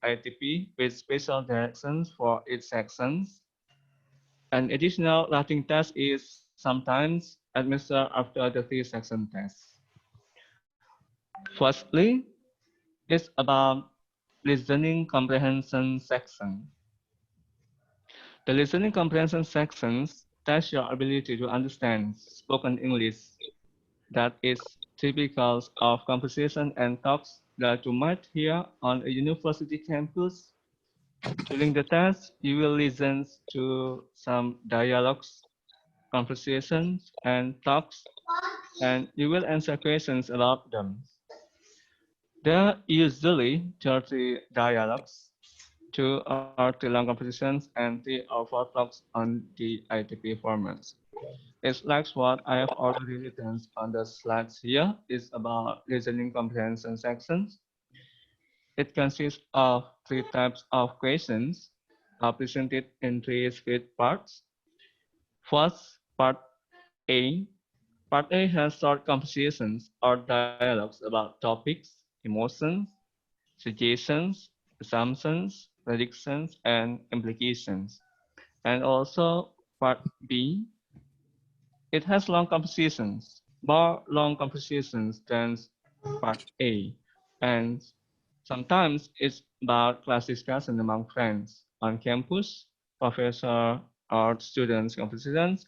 ITP with special directions for each sections. An additional writing test is sometimes administered after the three-section test. Firstly, it's about listening comprehension section. The listening comprehension sections test your ability to understand spoken English that is typical of conversation and talks that you might hear on a university campus. During the test, you will listen to some dialogues, conversations, and talks, and you will answer questions about them. There are usually 30 dialogues, 2 or 3 long conversations, and 3 or 4 talks on the ITP format. It's like what I have already written on the slides here is about listening comprehension sections. It consists of 3 types of questions presented in 3 split parts. First, part A. Part A has short conversations or dialogues about topics, emotions, suggestions, assumptions, predictions, and implications. And also part B, it has long compositions, more long compositions than part A, and sometimes it's about class discussion among friends on campus, professor or students compositions,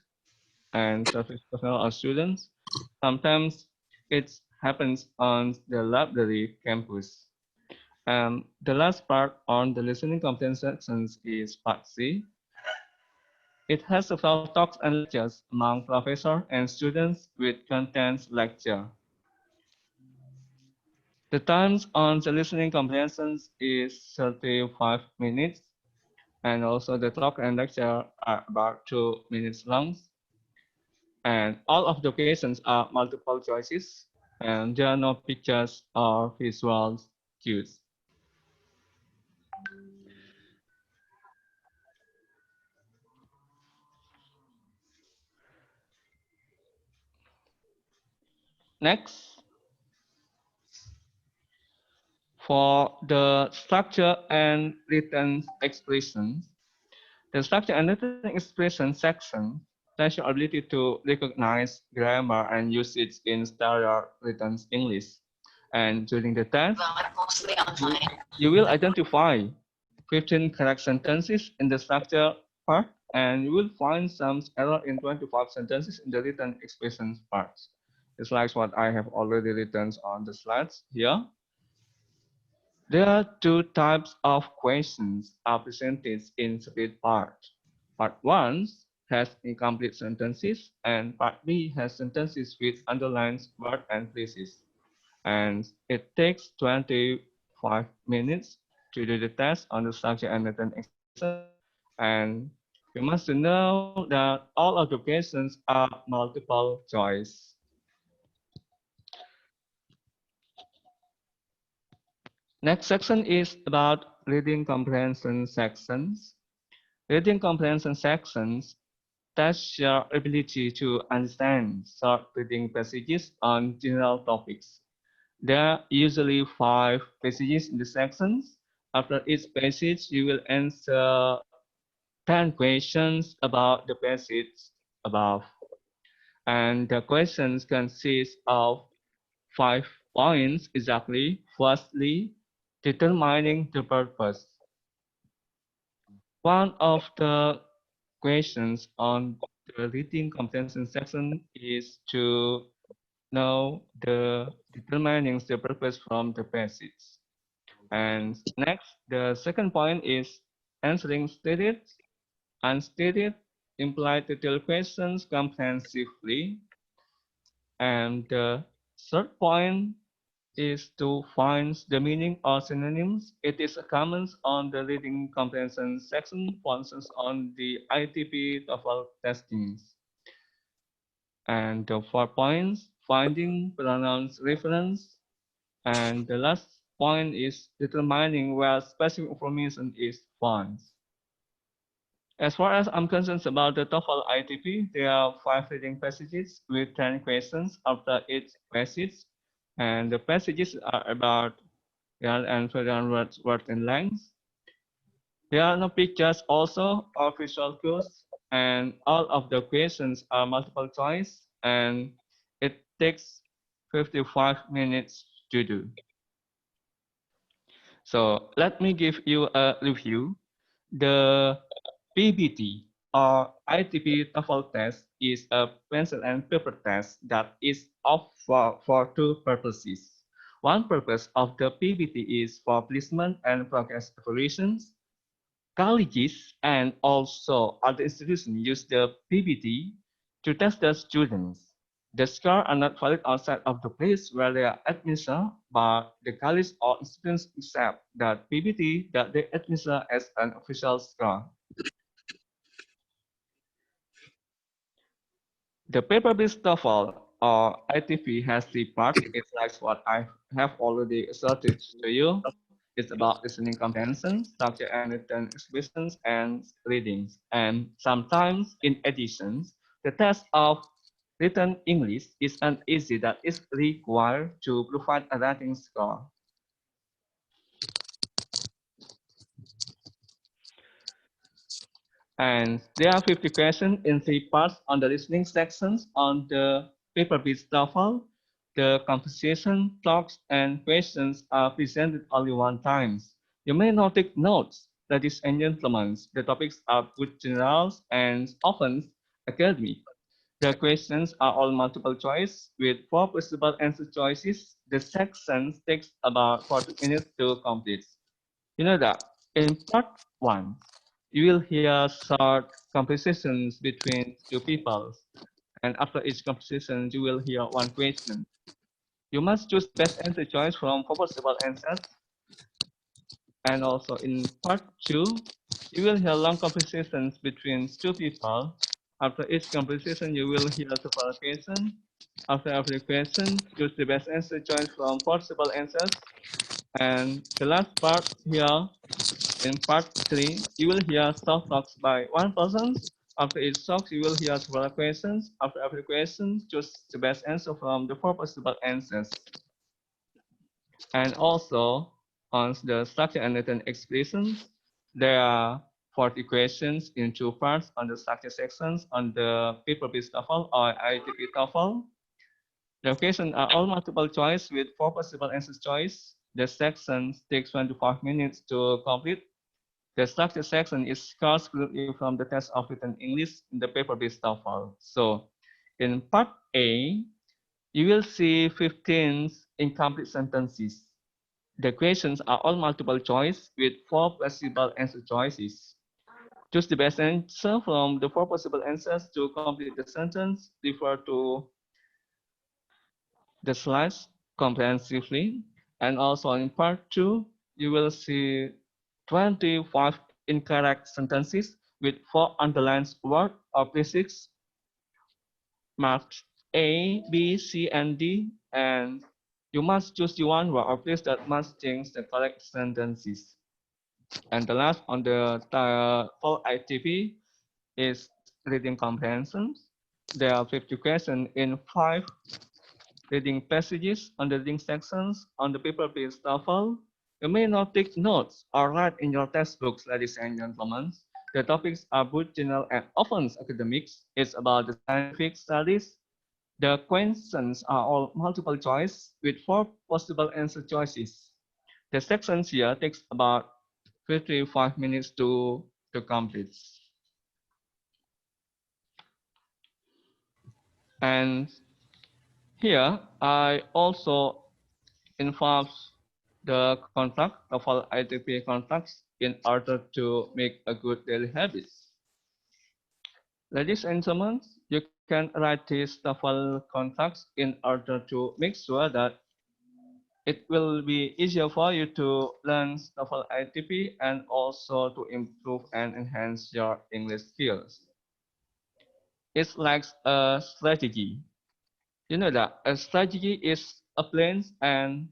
and service personnel or students. Sometimes it happens on the library campus. And the last part on the listening comprehension sections is part C. It has several talks and lectures among professors and students with contents lecture. The times on the listening comprehensions is 35 minutes, and also the talk and lecture are about 2 minutes long. And all of the questions are multiple choices, and there are no pictures or visual cues. Next, for the structure and written expressions, the structure and written expression section tests your ability to recognize grammar and usage in standard written English. And during the test, you, you will identify 15 correct sentences in the structure part, and you will find some error in 25 sentences in the written expressions part. It's like what I have already written on the slides here. There are 2 types of questions are presented in split part. Part 1 has incomplete sentences, and part B has sentences with underlined words and phrases. And it takes 25 minutes to do the test on the structure and written expression. And you must know that all of the questions are multiple choice. Next section is about reading comprehension sections. Reading comprehension sections test your ability to understand short reading passages on general topics. There are usually 5 passages in the sections. After each passage, you will answer 10 questions about the passage above. And the questions consist of 5 points exactly. Firstly, determining the purpose. One of the questions on the reading comprehension section is to know the determining the purpose from the passage. And next, the second point is answering stated, unstated, implied detailed questions comprehensively. And the third point is to find the meaning or synonyms. It is a comments on the reading comprehension section, for instance, on the ITP TOEFL testings. And the 4 points, finding pronouns reference. And the last point is determining where specific information is found. As far as I'm concerned about the TOEFL ITP, there are 5 reading passages with 10 questions after each passage. And the passages are about yeah, and 21 words in length. There are no pictures also or visual cues, and all of the questions are multiple choice, and it takes 55 minutes to do. So let me give you a review. The PBT or ITP TOEFL test is a pencil and paper test that is for two purposes. One purpose of the PBT is for placement and progress evaluations. Colleges and also other institutions use the PBT to test the students. The scores are not valid outside of the place where they are administered, but the college or institutions accept that PBT that they administer as an official score. The paper-based TOEFL or ITP has three parts. It's like what I have already asserted to you. It's about listening comprehension, structure and written expressions, and readings. And sometimes, in addition, the test of written English is an easy that is required to provide a writing score. And there are 50 questions in three parts on the listening sections on the paper-based TOEFL. The composition, talks, and questions are presented only one time. You may not take notes, ladies and gentlemen. The topics are both general and often academic. The questions are all multiple choice with four possible answer choices. The section takes about 40 minutes to complete. You know that in part one, you will hear short conversations between two people, and after each conversation, you will hear one question. You must choose the best answer choice from four possible answers. And also in part two, you will hear long conversations between two people. After each conversation, you will hear several questions. After every question, choose the best answer choice from possible answers. And the last part here, in part 3, you will hear short talks by one person. After each talk, you will hear several questions. After every question, choose the best answer from the four possible answers. And also, on the structure and written expressions, there are 40 questions in two parts on the structure sections on the paper-based TOEFL or ITP TOEFL. The questions are all multiple choice with four possible answer choice. The section takes 25 minutes to complete. The structure section is scarce from the test of written English in the paper-based TOEFL. So in part A, you will see 15 incomplete sentences. The questions are all multiple choice with four possible answer choices. Choose the best answer from the four possible answers to complete the sentence. Refer to the slides comprehensively. And also in part 2, you will see 25 incorrect sentences with 4 underlined words or prefixes marked A, B, C, and D. And you must choose the one word or phrase that must change the correct sentences. And the last on the full ITP is reading comprehension. There are 50 questions in 5 reading passages on the reading sections on the paper-based TOEFL. You may not take notes or write in your textbooks, ladies and gentlemen. The topics are both general and often academics. It's about the scientific studies. The questions are all multiple choice with 4 possible answer choices. The sections here takes about 55 minutes to complete. And here I also involve the contract, the full ITP contracts in order to make a good daily habits. Ladies and gentlemen, you can write these TOEFL contracts in order to make sure that it will be easier for you to learn TOEFL ITP and also to improve and enhance your English skills. It's like a strategy. You know that a strategy is a plan and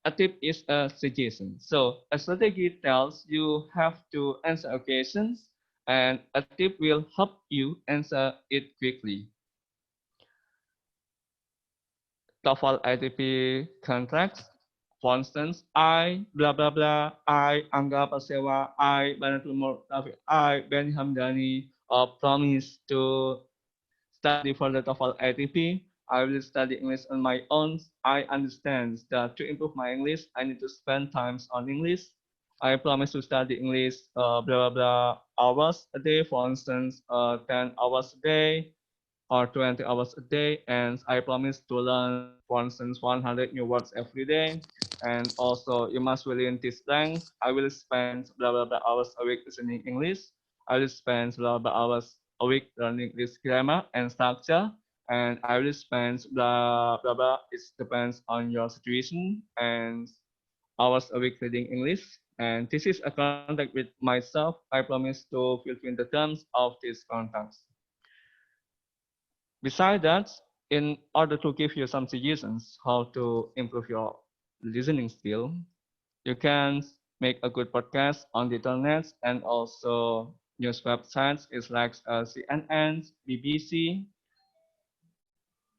a tip is a suggestion. So a strategy tells you have to answer occasions and a tip will help you answer it quickly. TOEFL ITP contracts For instance, I blah blah blah, I Angga Pasewa, I Banatul Mortafi, I Ben Hamdani promise to study for the TOEFL ATP. I will study English on my own. I understand that to improve my English, I need to spend times on English. I promise to study English blah blah blah hours a day, for instance, 10 hours a day or 20 hours a day, and I promise to learn, for instance, 100 new words every day. And also, you must willing this length. I will spend blah blah blah hours a week listening English. I will spend blah blah hours a week learning this grammar and structure. And I will spend blah blah blah. It depends on your situation and hours a week reading English. And this is a contact with myself. I promise to fulfill the terms of this contract. Besides that, in order to give you some suggestions how to improve your listening skill, you can make a good podcast on the internet and also news websites is like CNN, BBC.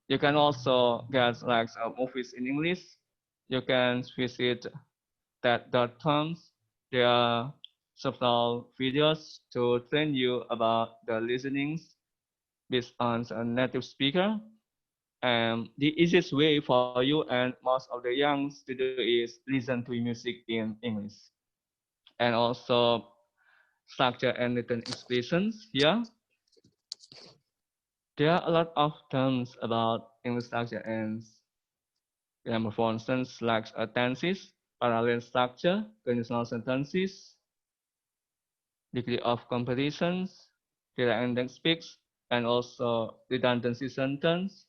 You can also get like movies in English. You can visit TED.com. There are several videos to train you about the listening based on a native speaker. The easiest way for you and most of the youngs to do is listen to music in English. And also structure and written expressions here. There are a lot of terms about English structure and grammar, for instance, like tenses, parallel structure, conditional sentences, degree of competitions, direct index speaks, and also redundancy sentence.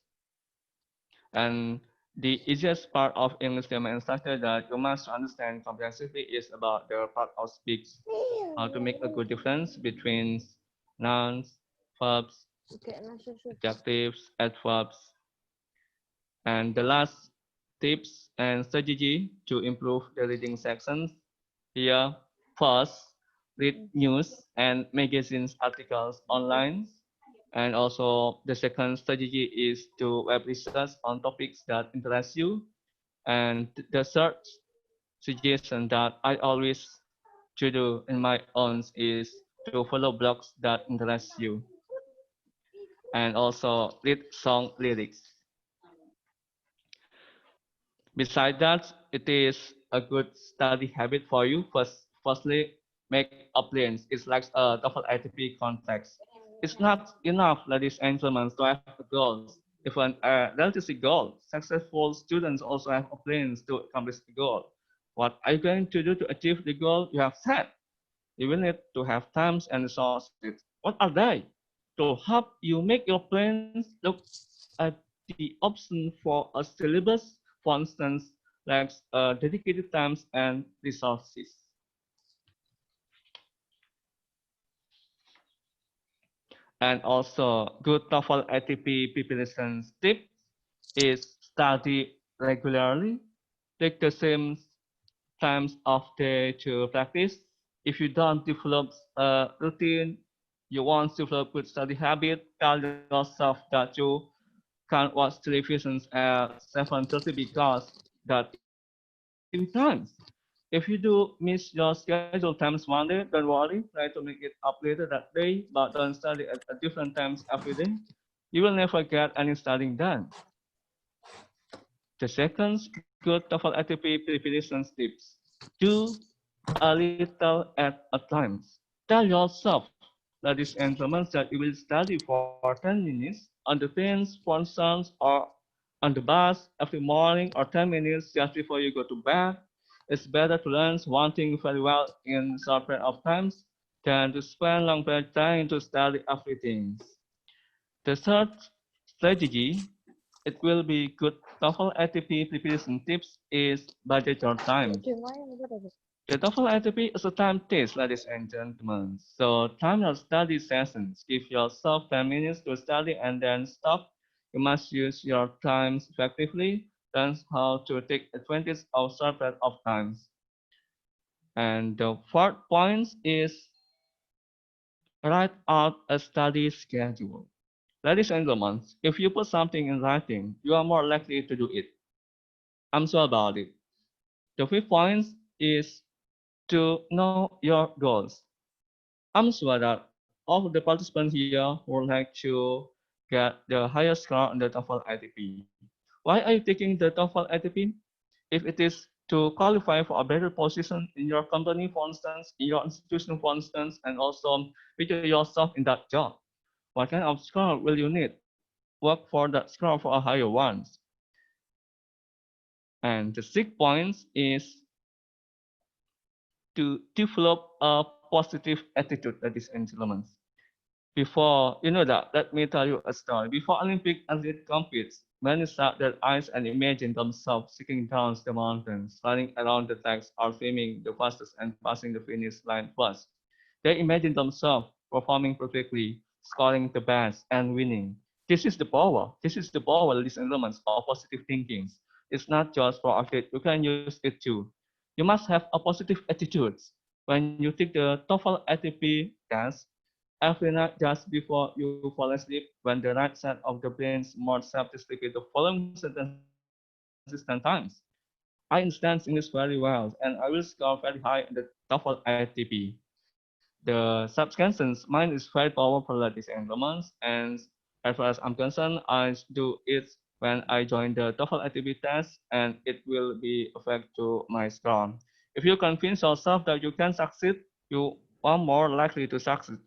And the easiest part of English grammar and structure that you must understand comprehensively is about the part of speech. How to make a good difference between nouns, verbs, adjectives, adverbs. And the last tips and strategy to improve the reading sections here. First, read news and magazines articles online. And also the second strategy is to web research on topics that interest you. And the third suggestion that I always to do in my own is to follow blogs that interest you. And also read song lyrics. Besides that, it is a good study habit for you. Firstly, make a plan. It's like a double ATP context. It's not enough, ladies and gentlemen, to have goals. Even a relatively goal, successful students also have plans to accomplish the goal. What are you going to do to achieve the goal you have set? You will need to have times and resources. What are they? To help you make your plans, look at the option for a syllabus, for instance, like dedicated times and resources. And also, good TOEFL ATP preparation tip is study regularly. Take the same times of day to practice. If you don't develop a routine, you want to develop good study habit, tell yourself that you can't watch television at 7:30 because that is your study times. If you do miss your schedule times one day, don't worry, try to make it up later that day, but don't study at different times every day. You will never get any studying done. The second good TOEFL ATP preparation tips. Do a little at a time. Tell yourself, ladies and gentlemen, that you will study for 10 minutes on the trains, phone sounds, or on the bus every morning or 10 minutes just before you go to bed. It's better to learn one thing very well in short period of times than to spend long period of time to study everything. The third strategy, it will be good TOEFL ATP preparation tips is budget your time. The TOEFL ATP is a time test, ladies and gentlemen. So time your study sessions. Give yourself 10 minutes to study and then stop. You must use your time effectively. Learn how to take advantage of short period of times. And the fourth point is write out a study schedule. Ladies and gentlemen, if you put something in writing, you are more likely to do it. I'm sure about it. The fifth point is to know your goals. I'm sure that all of the participants here would like to get the highest score on the TOEFL ITP. Why are you taking the TOEFL ITP? If it is to qualify for a better position in your company, for instance, in your institution, for instance, and also picture yourself in that job. What kind of score will you need? Work for that score for a higher ones. And the sixth point is to develop a positive attitude, ladies and gentlemen. Before, you know that, let me tell you a story. Before Olympic athlete competes, many shut their eyes and imagine themselves skiing down the mountains, running around the tracks, or swimming the fastest and passing the finish line first. They imagine themselves performing perfectly, scoring the best, and winning. This is the power. This is the power, ladies and gentlemen, of positive thinking. It's not just for athletes. You can use it too. You must have a positive attitude. When you take the TOEFL ATP test, every night just before you fall asleep, when the right side of the brain more self to repeat the following sentences 10 times. I understand English very well, and I will score very high in the TOEFL ITP. The subconscious mind is very powerful, ladies and gentlemen, and as far as I'm concerned, I do it when I join the TOEFL ITP test, and it will be affect to my score. If you convince yourself that you can succeed, you are more likely to succeed.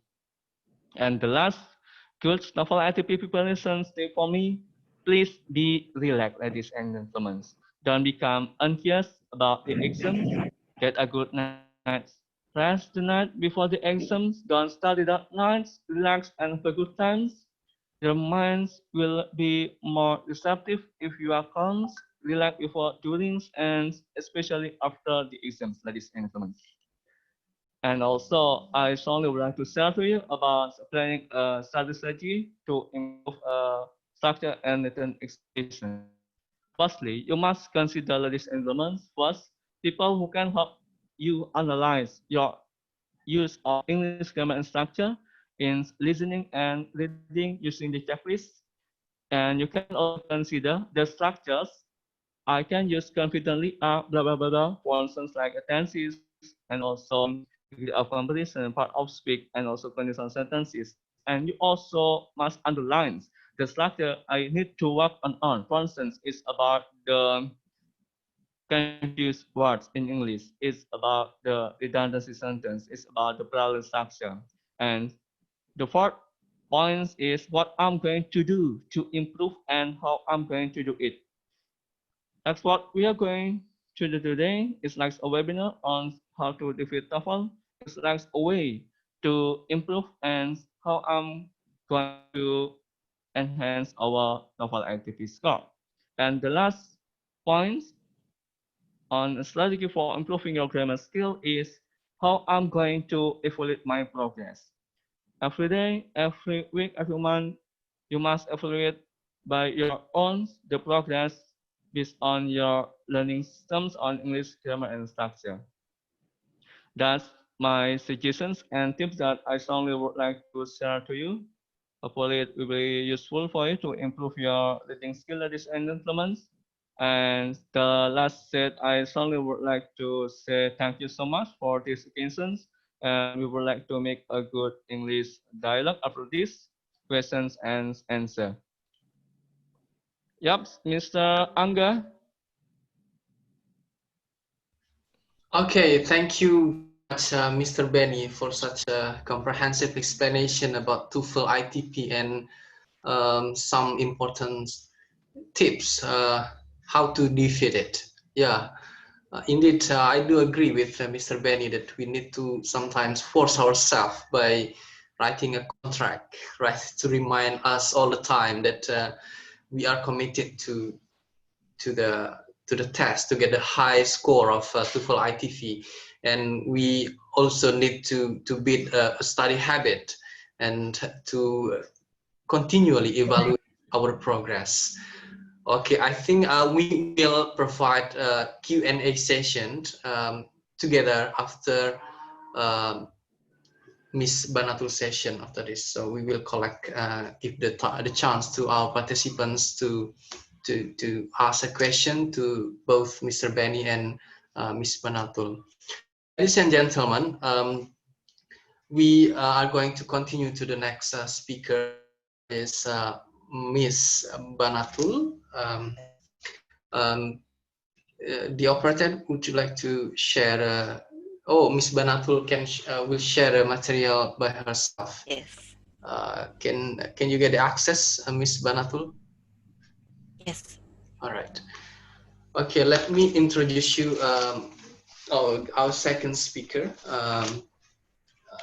And the last good novel ATP preparation tip for me, please be relaxed, ladies and gentlemen. Don't become anxious about the exams. Get a good night's rest tonight before the exams. Don't study that night. Relax and have a good times. Your minds will be more receptive if you are calm, relax before, during, and especially after the exams, ladies and gentlemen. And also, I strongly would like to share to you about planning a study strategy to improve structure and written expression. Firstly, you must consider ladies and gentlemen, first, people who can help you analyze your use of English grammar and structure in listening and reading using the checklist. And you can also consider the structures I can use confidently blah blah blah blah, for instance like tenses and also degree of completion, part of speak, and also conditional sentences. And you also must underline the structure I need to work on. For instance, it's about the confused words in English. It's about the redundancy sentence. It's about the parallel structure. And the fourth point is what I'm going to do to improve and how I'm going to do it. That's what we are going to do today. It's like a webinar on how to defeat TOEFL. It's like a way to improve and how I'm going to enhance our TOEFL ITP score. And the last point on a strategy for improving your grammar skill is how I'm going to evaluate my progress. Every day, every week, every month, you must evaluate by your own the progress based on your learning systems on English grammar and structure. That's my suggestions and tips that I strongly would like to share to you. Hopefully it will be useful for you to improve your reading skill, ladies and gentlemen. And the last set, I strongly would like to say thank you so much for this occasion. And we would like to make a good English dialogue after this questions and answer. Yep, Mr. Angga. Okay, thank you very much, Mr. Benny, for such a comprehensive explanation about TOEFL ITP and some important tips how to defeat it. Yeah, indeed, I do agree with Mr. Benny that we need to sometimes force ourselves by writing a contract, right, to remind us all the time that we are committed to the to the test to get a high score of TOEFL ITP, and we also need to build a study habit and to continually evaluate our progress. Okay, I think we will provide a Q&A session together after Miss Banatul session after this. So we will collect, give the chance to our participants to ask a question to both Mr. Benny and Ms. Banatul. Ladies and gentlemen, we are going to continue to the next speaker, is Ms. Banatul. The operator, would you like to share? Oh, Ms. Banatul will share a material by herself. Yes. Can you get the access, Ms. Banatul? Yes. All right. Okay, let me introduce you. Our second speaker,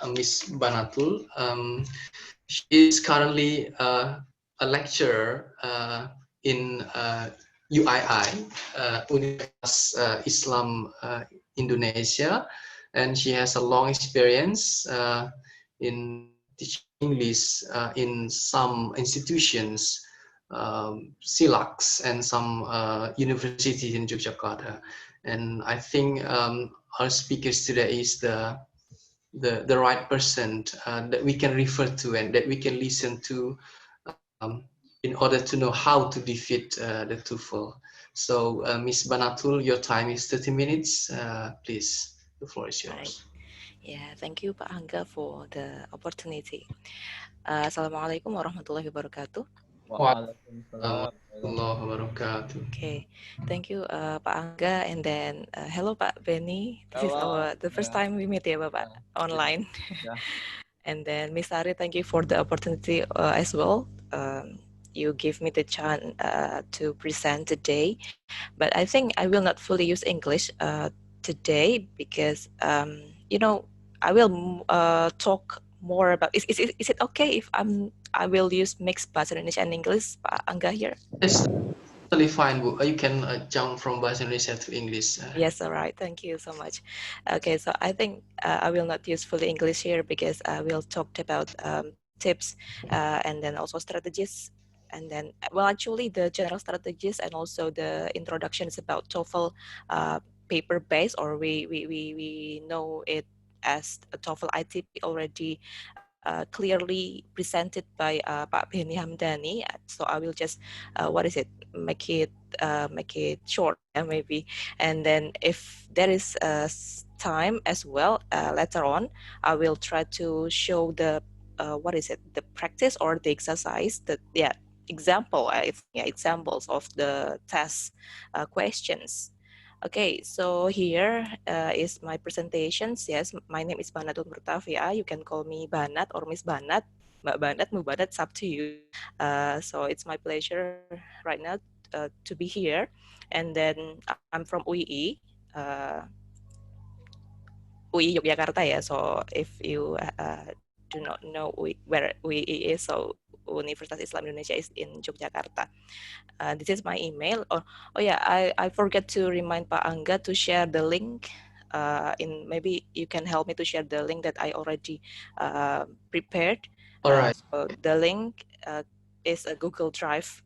Ms. Banatul. She is currently a lecturer in UII, Universitas Islam Indonesia, and she has a long experience in teaching English in some institutions, SILAX, and some universities in Yogyakarta. And I think our speakers today is the right person that we can refer to and that we can listen to in order to know how to defeat the TOEFL. So, Ms. Banatul, your time is 30 minutes. Please, the floor is yours. Right. Yeah, thank you Pak Angga for the opportunity. Assalamualaikum warahmatullahi wabarakatuh. Waalaikumsalam. Okay, thank you Pak Angga, and then hello Pak Benny. This is the first time we meet ya Bapak online. Yeah. And then Miss Ari, thank you for the opportunity as well. You give me the chance to present today, but I think I will not fully use English today because you know I will talk more about. Is it okay if I will use mixed bahasa Indonesia and English, Pak Angga here? Yes, totally fine. You can jump from bahasa Indonesia to English. Yes, all right. Thank you so much. Okay, so I think I will not use fully English here because I will talk about tips and then also strategies. And then, well, actually the general strategies and also the introductions about TOEFL paper-based, or we know it as a TOEFL ITP already clearly presented by Pak Benny Hamdani. So I will just, make it short, maybe. And then if there is time as well later on, I will try to show the the practice or the exercise that examples of the test questions. Okay, so here is my presentations. Yes, my name is Banatul Murtafia. You can call me Banat or Miss Banat. Mbak Banat, Mbak Banat, it's up to you. So it's my pleasure right now to be here. And then I'm from UII, UII Yogyakarta. Yeah. So if you do not know where UII is, so Universitas Islam Indonesia is in Yogyakarta. This is my email. Oh yeah, I forget to remind Pak Angga to share the link. Maybe you can help me to share the link that I already prepared. All right. So the link is a Google Drive.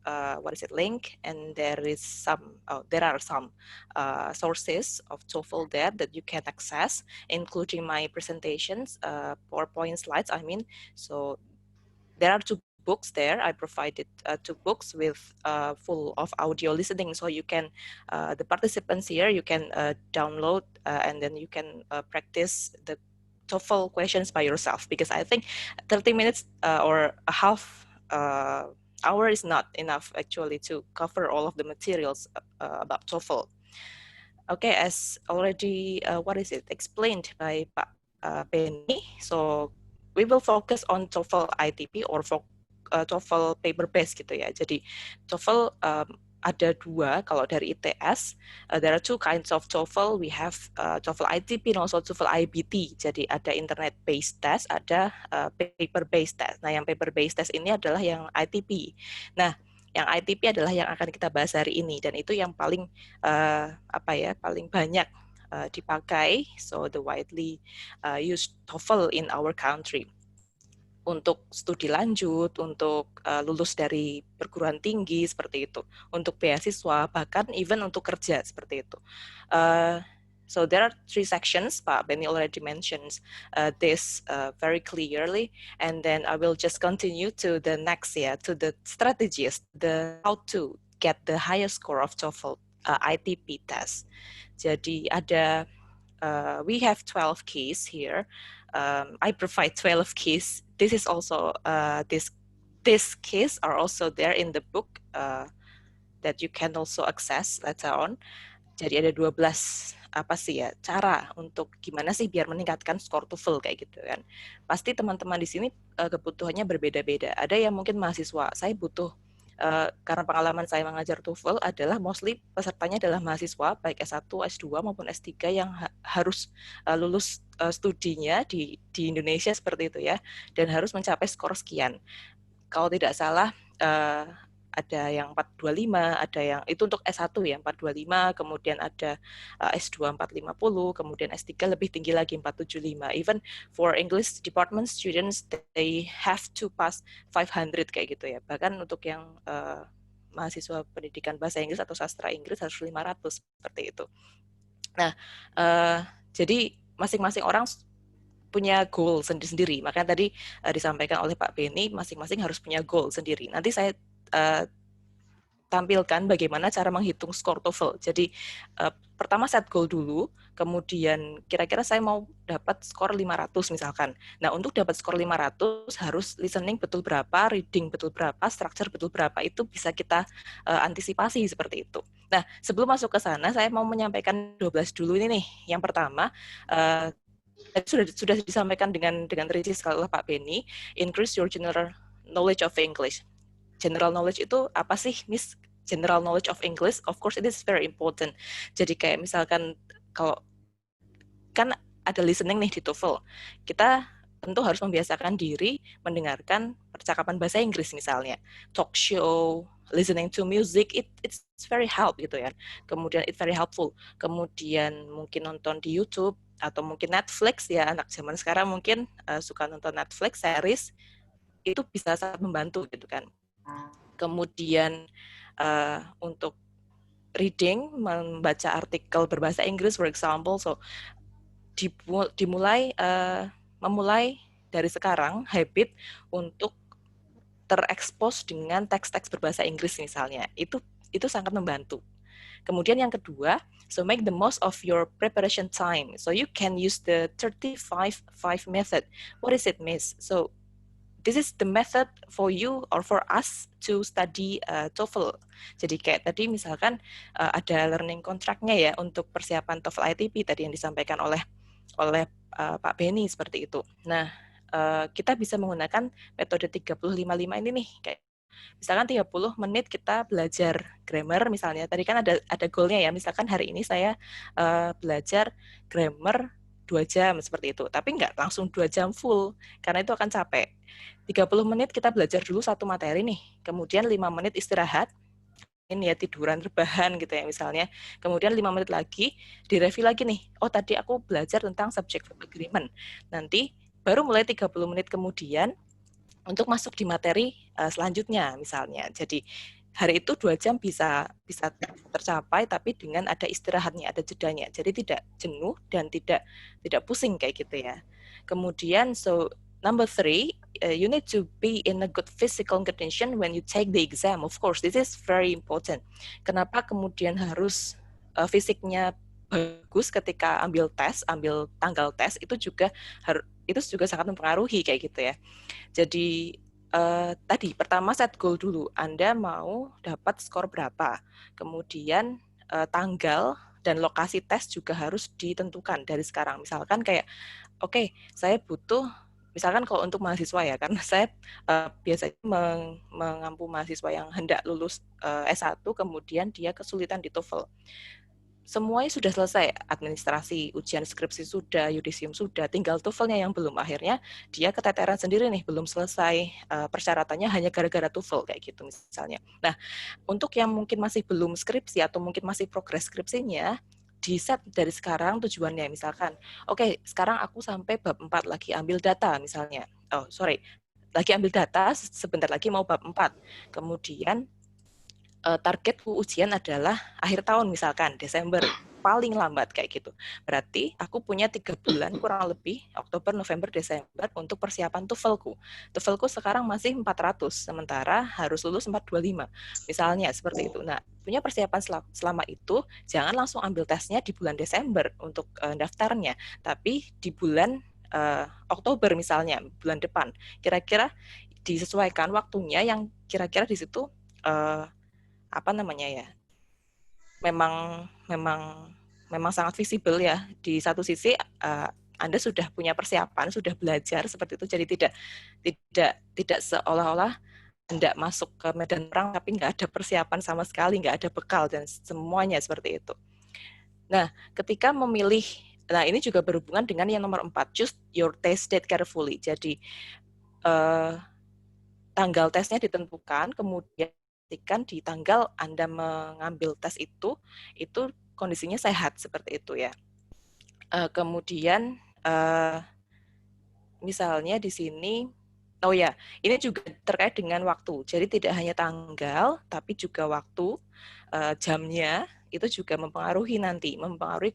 Link, and there are some sources of TOEFL there that you can access, including my presentations, PowerPoint slides. I mean, so there are 2 books there. I provided 2 books with full of audio listening, so you can the participants here, you can download and then you can practice the TOEFL questions by yourself, because I think 30 minutes or a half hour is not enough actually to cover all of the materials about TOEFL. Okay, as already explained by Pak Benny, so we will focus on TOEFL ITP or TOEFL paper based gitu ya. Jadi TOEFL ada 2 kalau dari ITS. There are 2 kinds of TOEFL. We have TOEFL ITP and also TOEFL IBT. Jadi ada internet based test, ada paper based test. Nah, yang paper based test ini adalah yang ITP. Nah, yang ITP adalah yang akan kita bahas hari ini, dan itu yang paling paling banyak dipakai. So the widely used TOEFL in our country. Untuk studi lanjut, untuk lulus dari perguruan tinggi seperti itu, untuk beasiswa, bahkan even untuk kerja seperti itu. So there are 3 sections. Pak Benny already mentions this very clearly, and then I will just continue to the next to the strategies, how to get the highest score of TOEFL ITP test. Jadi ada we have 12 keys here. I provide 12 keys. This is also these keys are also there in the book that you can also access later on. Jadi ada 12 apa sih ya cara untuk gimana sih biar meningkatkan skor TOEFL kayak gitu kan. Pasti teman-teman di sini kebutuhannya berbeda-beda. Ada yang mungkin mahasiswa, saya butuh karena pengalaman saya mengajar TOEFL adalah mostly pesertanya adalah mahasiswa baik S1, S2 maupun S3 yang harus lulus studinya di Indonesia seperti itu ya, dan harus mencapai skor sekian. Kalau tidak salah ada yang 425, ada yang itu untuk S1 ya 425, kemudian ada S2 450, kemudian S3 lebih tinggi lagi 475. Even for English department students they have to pass 500 kayak gitu ya. Bahkan untuk yang mahasiswa pendidikan bahasa Inggris atau sastra Inggris harus 500 seperti itu. Nah, jadi masing-masing orang punya goal sendiri-sendiri. Makanya tadi disampaikan oleh Pak Beni, masing-masing harus punya goal sendiri. Nanti saya tampilkan bagaimana cara menghitung skor TOEFL. Jadi pertama set goal dulu, kemudian kira-kira saya mau dapat skor 500 misalkan. Nah, untuk dapat skor 500 harus listening betul berapa, reading betul berapa, structure betul berapa, itu bisa kita antisipasi seperti itu. Nah, sebelum masuk ke sana, saya mau menyampaikan 12 dulu ini nih. Yang pertama, sudah disampaikan dengan rinci sekali oleh Pak Beni, increase your general knowledge of English. General knowledge itu apa sih, Miss? General knowledge of English, of course it is very important. Jadi kayak misalkan kalau kan ada listening nih di TOEFL, kita tentu harus membiasakan diri mendengarkan percakapan bahasa Inggris misalnya, talk show, listening to music, it's very help gitu ya. Kemudian it's very helpful. Kemudian mungkin nonton di YouTube atau mungkin Netflix ya, anak zaman sekarang mungkin suka nonton Netflix series, itu bisa sangat membantu gitu kan. Kemudian untuk reading, membaca artikel berbahasa Inggris, for example, so memulai dari sekarang habit untuk terekspos dengan teks-teks berbahasa Inggris misalnya, itu sangat membantu. Kemudian yang kedua, so make the most of your preparation time. So you can use the 35-5 method. What is it, Miss? So this is the method for you or for us to study TOEFL. Jadi kayak tadi misalkan ada learning contract-nya ya untuk persiapan TOEFL ITP tadi yang disampaikan oleh Pak Beni seperti itu. Nah, kita bisa menggunakan metode 30-5-5 ini nih. Kayak misalkan 30 menit kita belajar grammar misalnya. Tadi kan ada goal-nya ya. Misalkan hari ini saya belajar grammar 2 jam seperti itu. Tapi nggak langsung 2 jam full, karena itu akan capek. 30 menit kita belajar dulu satu materi nih, kemudian 5 menit istirahat, ini ya tiduran rebahan gitu ya misalnya, kemudian 5 menit lagi direview lagi nih, oh tadi aku belajar tentang subject verb agreement, nanti baru mulai 30 menit kemudian untuk masuk di materi selanjutnya misalnya. Jadi hari itu 2 jam bisa tercapai, tapi dengan ada istirahatnya, ada jedanya, jadi tidak jenuh dan tidak pusing kayak gitu ya. Kemudian number 3, you need to be in a good physical condition when you take the exam. Of course, this is very important. Kenapa kemudian harus fisiknya bagus ketika ambil tanggal tes, itu juga sangat mempengaruhi kayak gitu ya. Jadi tadi pertama set goal dulu, Anda mau dapat skor berapa, kemudian tanggal dan lokasi tes juga harus ditentukan dari sekarang. Misalkan kayak oke, saya butuh, misalkan kalau untuk mahasiswa ya, karena saya biasanya mengampu mahasiswa yang hendak lulus S1, kemudian dia kesulitan di TOEFL. Semuanya sudah selesai, administrasi, ujian skripsi sudah, yudisium sudah, tinggal TOEFL-nya yang belum. Akhirnya dia keteteran sendiri nih, belum selesai persyaratannya hanya gara-gara TOEFL kayak gitu misalnya. Nah, untuk yang mungkin masih belum skripsi atau mungkin masih progres skripsinya, di set dari sekarang tujuannya, misalkan oke, sekarang aku sampai bab 4 lagi ambil data misalnya, lagi ambil data, sebentar lagi mau bab 4, kemudian target ujian adalah akhir tahun misalkan Desember, paling lambat kayak gitu. Berarti aku punya 3 bulan kurang lebih, Oktober, November, Desember untuk persiapan TOEFL-ku. TOEFL-ku sekarang masih 400, sementara harus lulus 425. Misalnya seperti itu. Nah, punya persiapan selama itu, jangan langsung ambil tesnya di bulan Desember untuk daftarnya, tapi di bulan Oktober misalnya, bulan depan. Kira-kira disesuaikan waktunya yang kira-kira di situ apa namanya ya, memang sangat visible ya. Di satu sisi Anda sudah punya persiapan, sudah belajar seperti itu, jadi tidak seolah-olah Anda masuk ke medan perang tapi nggak ada persiapan sama sekali, nggak ada bekal dan semuanya seperti itu. Nah, ketika memilih, nah ini juga berhubungan dengan yang nomor 4, choose your test date carefully. Jadi tanggal tesnya ditentukan, kemudian di tanggal Anda mengambil tes itu kondisinya sehat seperti itu ya. Kemudian misalnya di sini, oh ya, ini juga terkait dengan waktu. Jadi tidak hanya tanggal, tapi juga waktu, jamnya itu juga mempengaruhi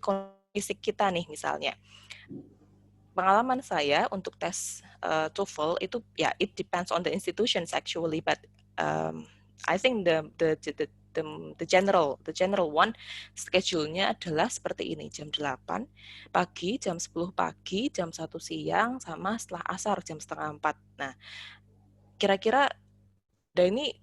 kondisi kita nih misalnya. Pengalaman saya untuk tes TOEFL itu ya it depends on the institutions actually, but I think the general one schedule-nya adalah seperti ini: jam 8 pagi, jam 10 pagi, jam 1 siang, sama setelah asar jam setengah 4. Nah, kira-kira ini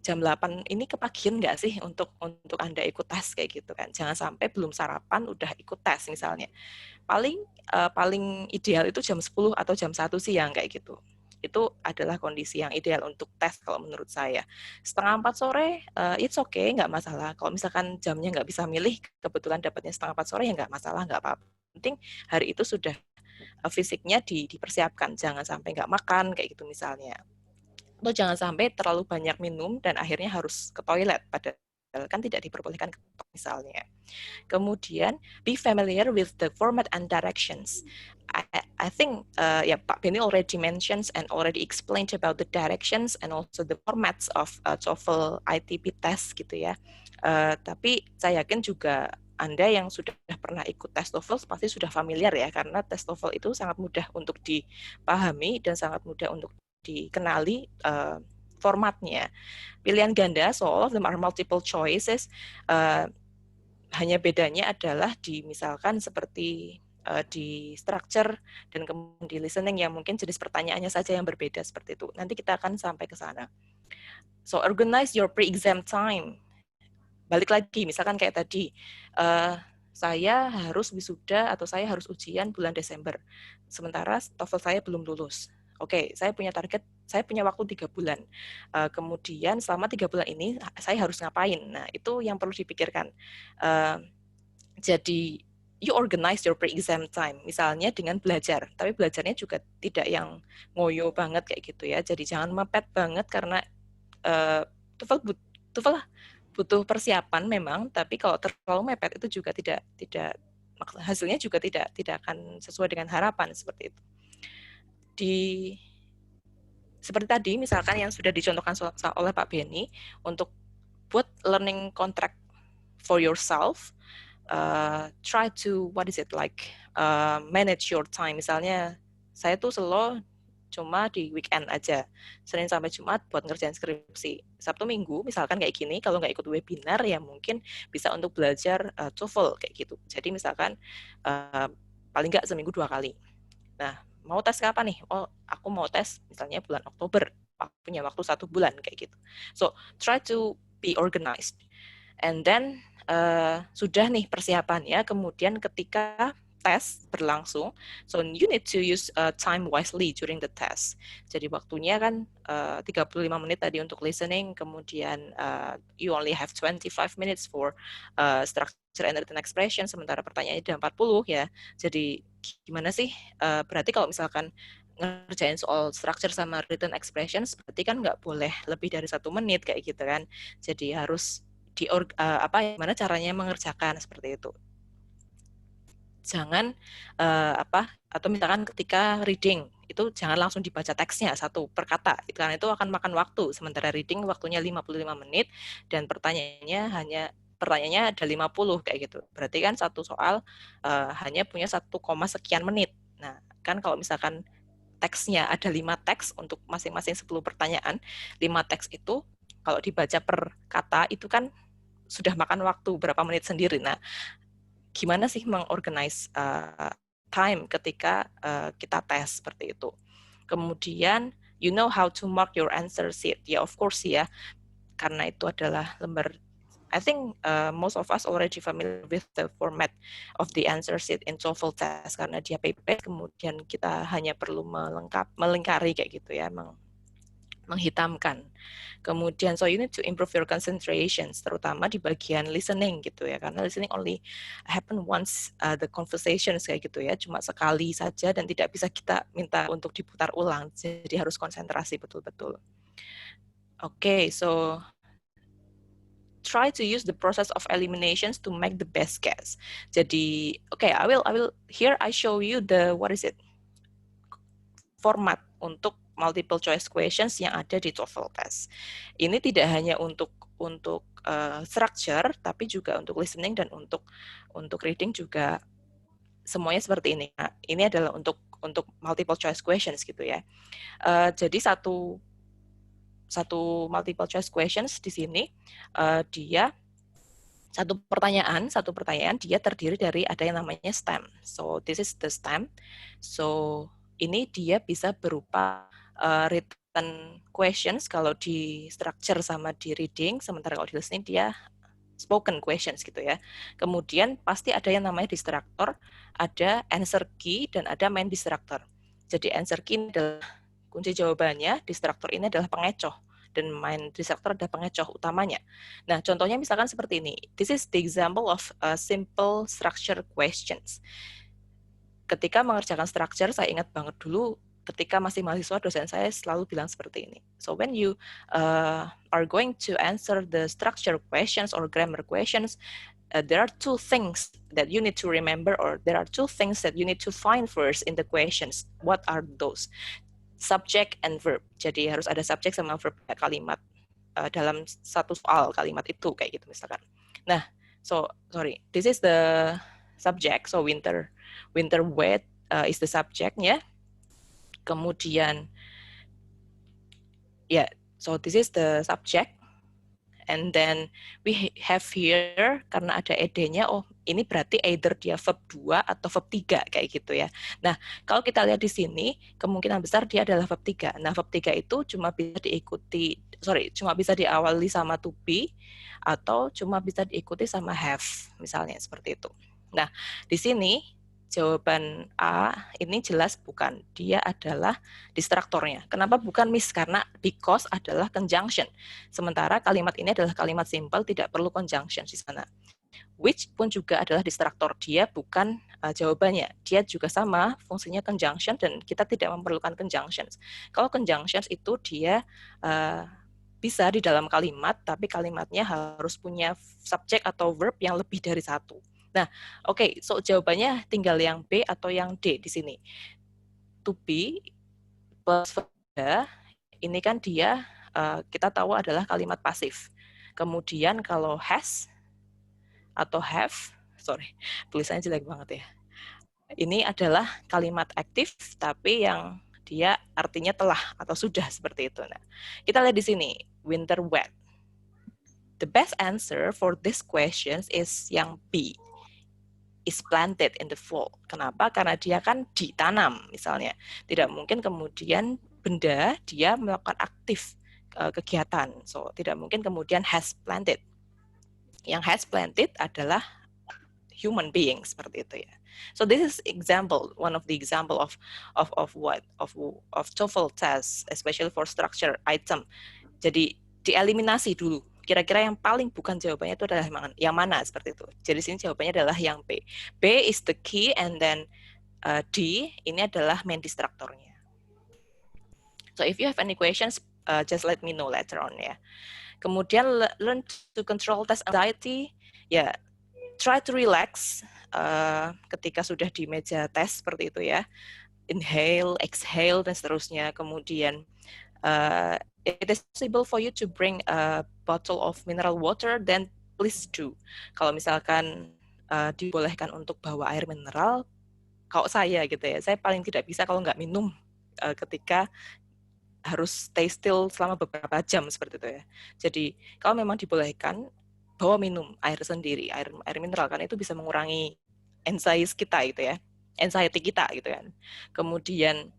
jam 8 ini kepagian nggak sih untuk Anda ikut tes kayak gitu kan? Jangan sampai belum sarapan udah ikut tes misalnya. Paling ideal itu jam 10 atau jam 1 siang kayak gitu. Itu adalah kondisi yang ideal untuk tes kalau menurut saya. Setengah 4 sore, it's okay, nggak masalah. Kalau misalkan jamnya nggak bisa milih, kebetulan dapatnya setengah 4 sore, ya nggak masalah, nggak apa-apa. Penting hari itu sudah fisiknya dipersiapkan, jangan sampai nggak makan kayak gitu misalnya. Atau jangan sampai terlalu banyak minum dan akhirnya harus ke toilet, padahal kan tidak diperbolehkan misalnya. Kemudian, be familiar with the format and directions. I think Pak Benny already mentions and already explained about the directions and also the formats of TOEFL ITP test gitu ya. Tapi saya yakin juga Anda yang sudah pernah ikut tes TOEFL pasti sudah familiar ya, karena tes TOEFL itu sangat mudah untuk dipahami dan sangat mudah untuk dikenali formatnya. Pilihan ganda, so all of them are multiple choices. Hanya bedanya adalah misalkan seperti di structure dan kemudian di listening yang mungkin jenis pertanyaannya saja yang berbeda seperti itu. Nanti kita akan sampai ke sana. So organize your pre-exam time. Balik lagi, misalkan kayak tadi, saya harus wisuda atau saya harus ujian bulan Desember. Sementara TOEFL saya belum lulus. Oke, saya punya target, saya punya waktu 3 bulan. Kemudian selama 3 bulan ini saya harus ngapain? Nah, itu yang perlu dipikirkan. Jadi, you organize your pre-exam time, misalnya dengan belajar. Tapi belajarnya juga tidak yang ngoyo banget kayak gitu ya. Jadi jangan mepet banget karena TOEFL butuh persiapan memang, tapi kalau terlalu mepet itu juga tidak hasilnya juga tidak akan sesuai dengan harapan seperti itu. Seperti tadi misalkan yang sudah dicontohkan oleh Pak Benny, untuk buat learning contract for yourself, try to manage your time. Misalnya saya tuh slow cuma di weekend aja, Senin sampai Jumat buat ngerjain skripsi. Sabtu Minggu misalkan kayak gini, kalau nggak ikut webinar ya mungkin bisa untuk belajar TOEFL kayak gitu. Jadi misalkan paling nggak seminggu 2 kali. Nah, mau tes kapan nih? Oh, aku mau tes misalnya bulan Oktober. Aku punya waktu 1 bulan kayak gitu. So, try to be organized. And then sudah nih persiapannya, kemudian ketika tes berlangsung, so you need to use time wisely during the test. Jadi waktunya kan 35 menit tadi untuk listening, kemudian you only have 25 minutes for structure and written expression, sementara pertanyaannya ada 40 ya. Jadi gimana sih? Berarti kalau misalkan ngerjain soal structure sama written expressions, berarti kan nggak boleh lebih dari 1 menit kayak gitu kan. Jadi harus gimana caranya mengerjakan seperti itu. Jangan atau misalkan ketika reading itu jangan langsung dibaca teksnya satu per kata, karena itu akan makan waktu. Sementara reading waktunya 55 menit dan pertanyaannya hanya pertanyaannya ada 50 kayak gitu. Berarti kan satu soal hanya punya 1, sekian menit. Nah, kan kalau misalkan teksnya ada 5 teks untuk masing-masing 10 pertanyaan, 5 teks itu kalau dibaca per kata itu kan sudah makan waktu berapa menit sendiri. Nah, gimana sih mengorganize time ketika kita tes seperti itu. Kemudian, you know how to mark your answer sheet. Ya, of course ya, karena itu adalah lembar. I think most of us already familiar with the format of the answer sheet in TOEFL test karena dia paper, kemudian kita hanya perlu melingkari kayak gitu ya, menghitamkan. Kemudian, so you need to improve your concentrations, terutama di bagian listening gitu ya, karena listening only happen once the conversations kayak gitu ya, cuma sekali saja dan tidak bisa kita minta untuk diputar ulang, jadi harus konsentrasi betul-betul. Okay, so try to use the process of eliminations to make the best guess. Jadi, okay, I will here I show you the format untuk multiple choice questions yang ada di TOEFL test. Ini tidak hanya untuk structure, tapi juga untuk listening dan untuk reading juga semuanya seperti ini. Nah, ini adalah untuk multiple choice questions gitu ya. Jadi satu multiple choice questions di sini dia satu pertanyaan dia terdiri dari ada yang namanya stem. So this is the stem. So ini dia bisa berupa written questions kalau di structure sama di reading, sementara kalau di listening dia spoken questions gitu ya. Kemudian pasti ada yang namanya distractor, ada answer key dan ada main distractor. Jadi answer key adalah kunci jawabannya, distractor ini adalah pengecoh, dan main distractor adalah pengecoh utamanya. Nah, contohnya misalkan seperti ini. This is the example of simple structure questions. Ketika mengerjakan structure, saya ingat banget dulu ketika masih mahasiswa, dosen saya selalu bilang seperti ini. So when you are going to answer the structure questions or grammar questions, there are two things that you need to remember, or there are two things that you need to find first in the questions. What are those? Subject and verb. Jadi harus ada subjek sama verb kalimat dalam satu soal kalimat itu kayak gitu misalkan. Nah, this is the subject. So winter wet is the subject-nya. Kemudian so this is the subject. And then we have here, karena ada ed-nya, ini berarti either dia verb 2 atau verb 3, kayak gitu ya. Nah, kalau kita lihat di sini, kemungkinan besar dia adalah verb 3. Nah, verb 3 itu cuma bisa diawali sama to be, atau cuma bisa diikuti sama have, misalnya seperti itu. Nah, di sini, jawaban A ini jelas bukan, dia adalah distraktornya. Kenapa bukan, Miss? Karena because adalah conjunction. Sementara kalimat ini adalah kalimat simple, tidak perlu conjunction di sana. Which pun juga adalah distraktor, dia bukan jawabannya. Dia juga sama, fungsinya conjunction dan kita tidak memerlukan conjunctions. Kalau conjunctions itu dia bisa di dalam kalimat, tapi kalimatnya harus punya subjek atau verb yang lebih dari satu. Nah, oke, so jawabannya tinggal yang B atau yang D di sini. To be plus verb, ini kan dia kita tahu adalah kalimat pasif. Kemudian kalau has atau have, tulisannya jelek banget ya. Ini adalah kalimat aktif, tapi yang dia artinya telah atau sudah seperti itu. Nah, kita lihat di sini, winter wet. The best answer for this question is yang B. Is planted in the fall. Kenapa? Karena dia kan ditanam misalnya. Tidak mungkin kemudian benda dia melakukan aktif kegiatan. So tidak mungkin kemudian has planted. Yang has planted adalah human being seperti itu ya. So this is one of the example of TOEFL test, especially for structure item. Jadi dieliminasi dulu. Kira-kira yang paling bukan jawabannya itu adalah yang mana seperti itu. Jadi sini jawabannya adalah yang B. B is the key, and then D ini adalah main distractornya. So if you have any questions, just let me know later on ya. Kemudian learn to control test anxiety. Ya, try to relax ketika sudah di meja tes seperti itu ya. Inhale, exhale dan seterusnya. Kemudian it is possible for you to bring a bottle of mineral water, then please do. Kalau misalkan dibolehkan untuk bawa air mineral, kalau saya gitu ya, saya paling tidak bisa kalau nggak minum ketika harus stay still selama beberapa jam seperti itu ya. Jadi kalau memang dibolehkan, bawa minum air sendiri, air mineral, karena itu bisa mengurangi anxiety kita gitu ya, anxiety kita gitu kan. Kemudian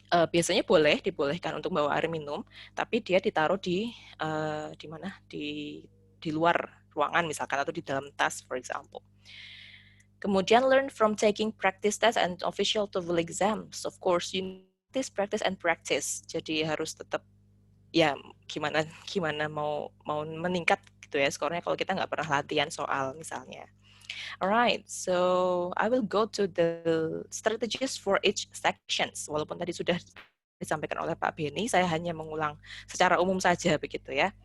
biasanya dibolehkan untuk bawa air minum, tapi dia ditaruh di mana, di luar ruangan misalkan, atau di dalam tas for example. Kemudian learn from taking practice test and official TOEFL exams. Of course, you practice and practice. Jadi harus tetap ya gimana mau meningkat gitu ya skornya kalau kita nggak pernah latihan soal misalnya. Alright, so I will go to the strategies for each sections. Walaupun tadi sudah disampaikan oleh Pak Beni, saya hanya mengulang secara umum saja begitu ya.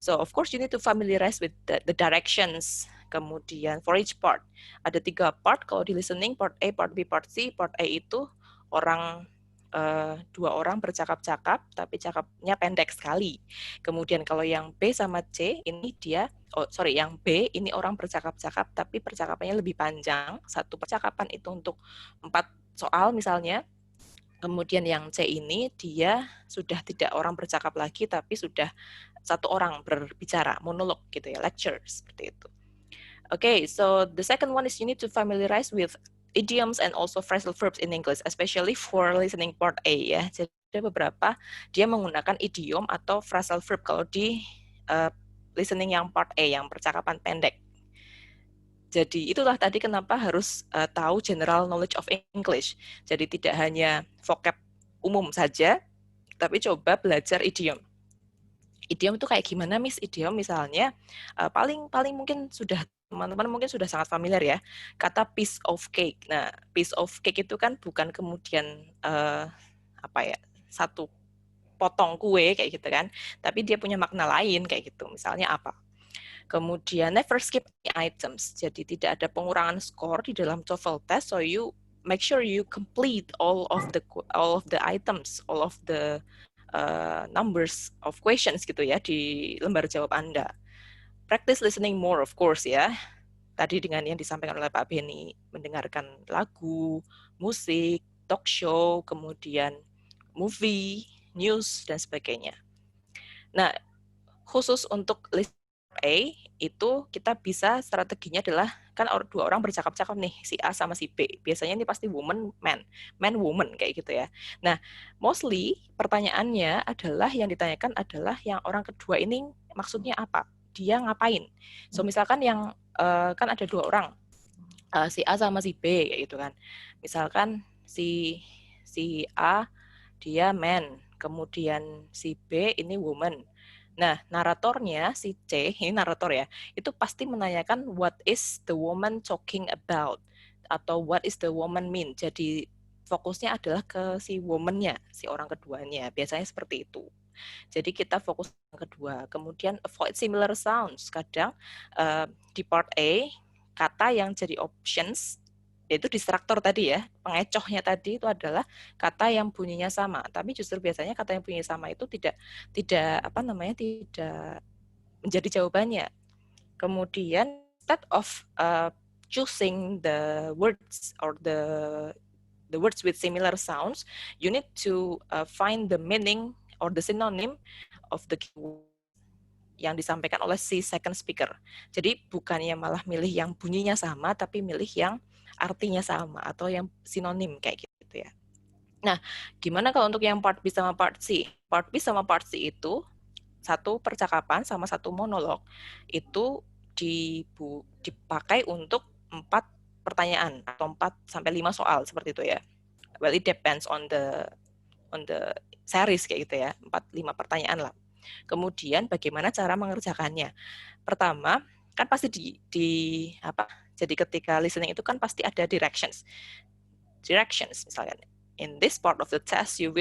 So of course you need to familiarize with the directions. Kemudian for each part ada 3 part kalau di listening, part A, part B, part C. Part A itu orang 2 orang bercakap-cakap tapi cakapnya pendek sekali. Kemudian kalau yang B sama C ini yang B ini orang bercakap-cakap tapi percakapannya lebih panjang. Satu percakapan itu untuk 4 soal misalnya. Kemudian yang C ini dia sudah tidak orang bercakap lagi tapi sudah 1 orang berbicara, monolog gitu ya, lecture seperti itu. Okay, so the second one is you need to familiarize with idioms and also phrasal verbs in English, especially for listening part A ya. Jadi ada beberapa dia menggunakan idiom atau phrasal verb kalau di listening yang part A, yang percakapan pendek. Jadi itulah tadi kenapa harus tahu general knowledge of English. Jadi tidak hanya vocab umum saja, tapi coba belajar idiom. Idiom itu kayak gimana, Miss? Idiom misalnya paling mungkin sudah teman-teman mungkin sudah sangat familiar ya, kata piece of cake. Nah, piece of cake itu kan bukan kemudian satu potong kue kayak gitu kan, tapi dia punya makna lain kayak gitu. Misalnya apa? Kemudian never skip items. Jadi tidak ada pengurangan skor di dalam TOEFL test, so you make sure you complete all of the items, all of the numbers of questions gitu ya di lembar jawab Anda. Practice listening more, of course ya. Tadi dengan yang disampaikan oleh Pak Beni, mendengarkan lagu, musik, talk show, kemudian movie, news, dan sebagainya. Nah, khusus untuk list A, itu kita bisa strateginya adalah, kan 2 orang bercakap-cakap nih, si A sama si B. Biasanya ini pasti woman, man, woman, kayak gitu ya. Nah, mostly pertanyaannya adalah, yang ditanyakan adalah yang orang kedua ini maksudnya apa? Dia ngapain? So misalkan yang kan ada 2 orang, si A sama si B kayak gitu kan. Misalkan si A dia man, kemudian si B ini woman. Nah, naratornya si C, ini narator ya, itu pasti menanyakan what is the woman talking about atau what is the woman mean. Jadi fokusnya adalah ke si woman-nya, si orang keduanya. Biasanya seperti itu. Jadi kita fokus yang kedua. Kemudian avoid similar sounds. Kadang di part A, kata yang jadi options, yaitu distraktor tadi ya, pengecohnya tadi itu adalah kata yang bunyinya sama. Tapi justru biasanya kata yang bunyinya sama itu tidak menjadi jawabannya. Kemudian instead of choosing the words or the words with similar sounds, you need to find the meaning or the synonym of the keyword yang disampaikan oleh si second speaker. Jadi bukannya malah milih yang bunyinya sama, tapi milih yang artinya sama atau yang sinonim kayak gitu ya. Nah, gimana kalau untuk yang part B sama part C? Part B sama part C itu satu percakapan sama satu monolog itu dipakai untuk 4 pertanyaan atau 4 sampai 5 soal seperti itu ya. Well, it depends on the series kayak gitu ya, 4-5 pertanyaan lah. Kemudian bagaimana cara mengerjakannya? Pertama, kan pasti jadi ketika listening itu kan pasti ada directions misalkan. In this part of the test, you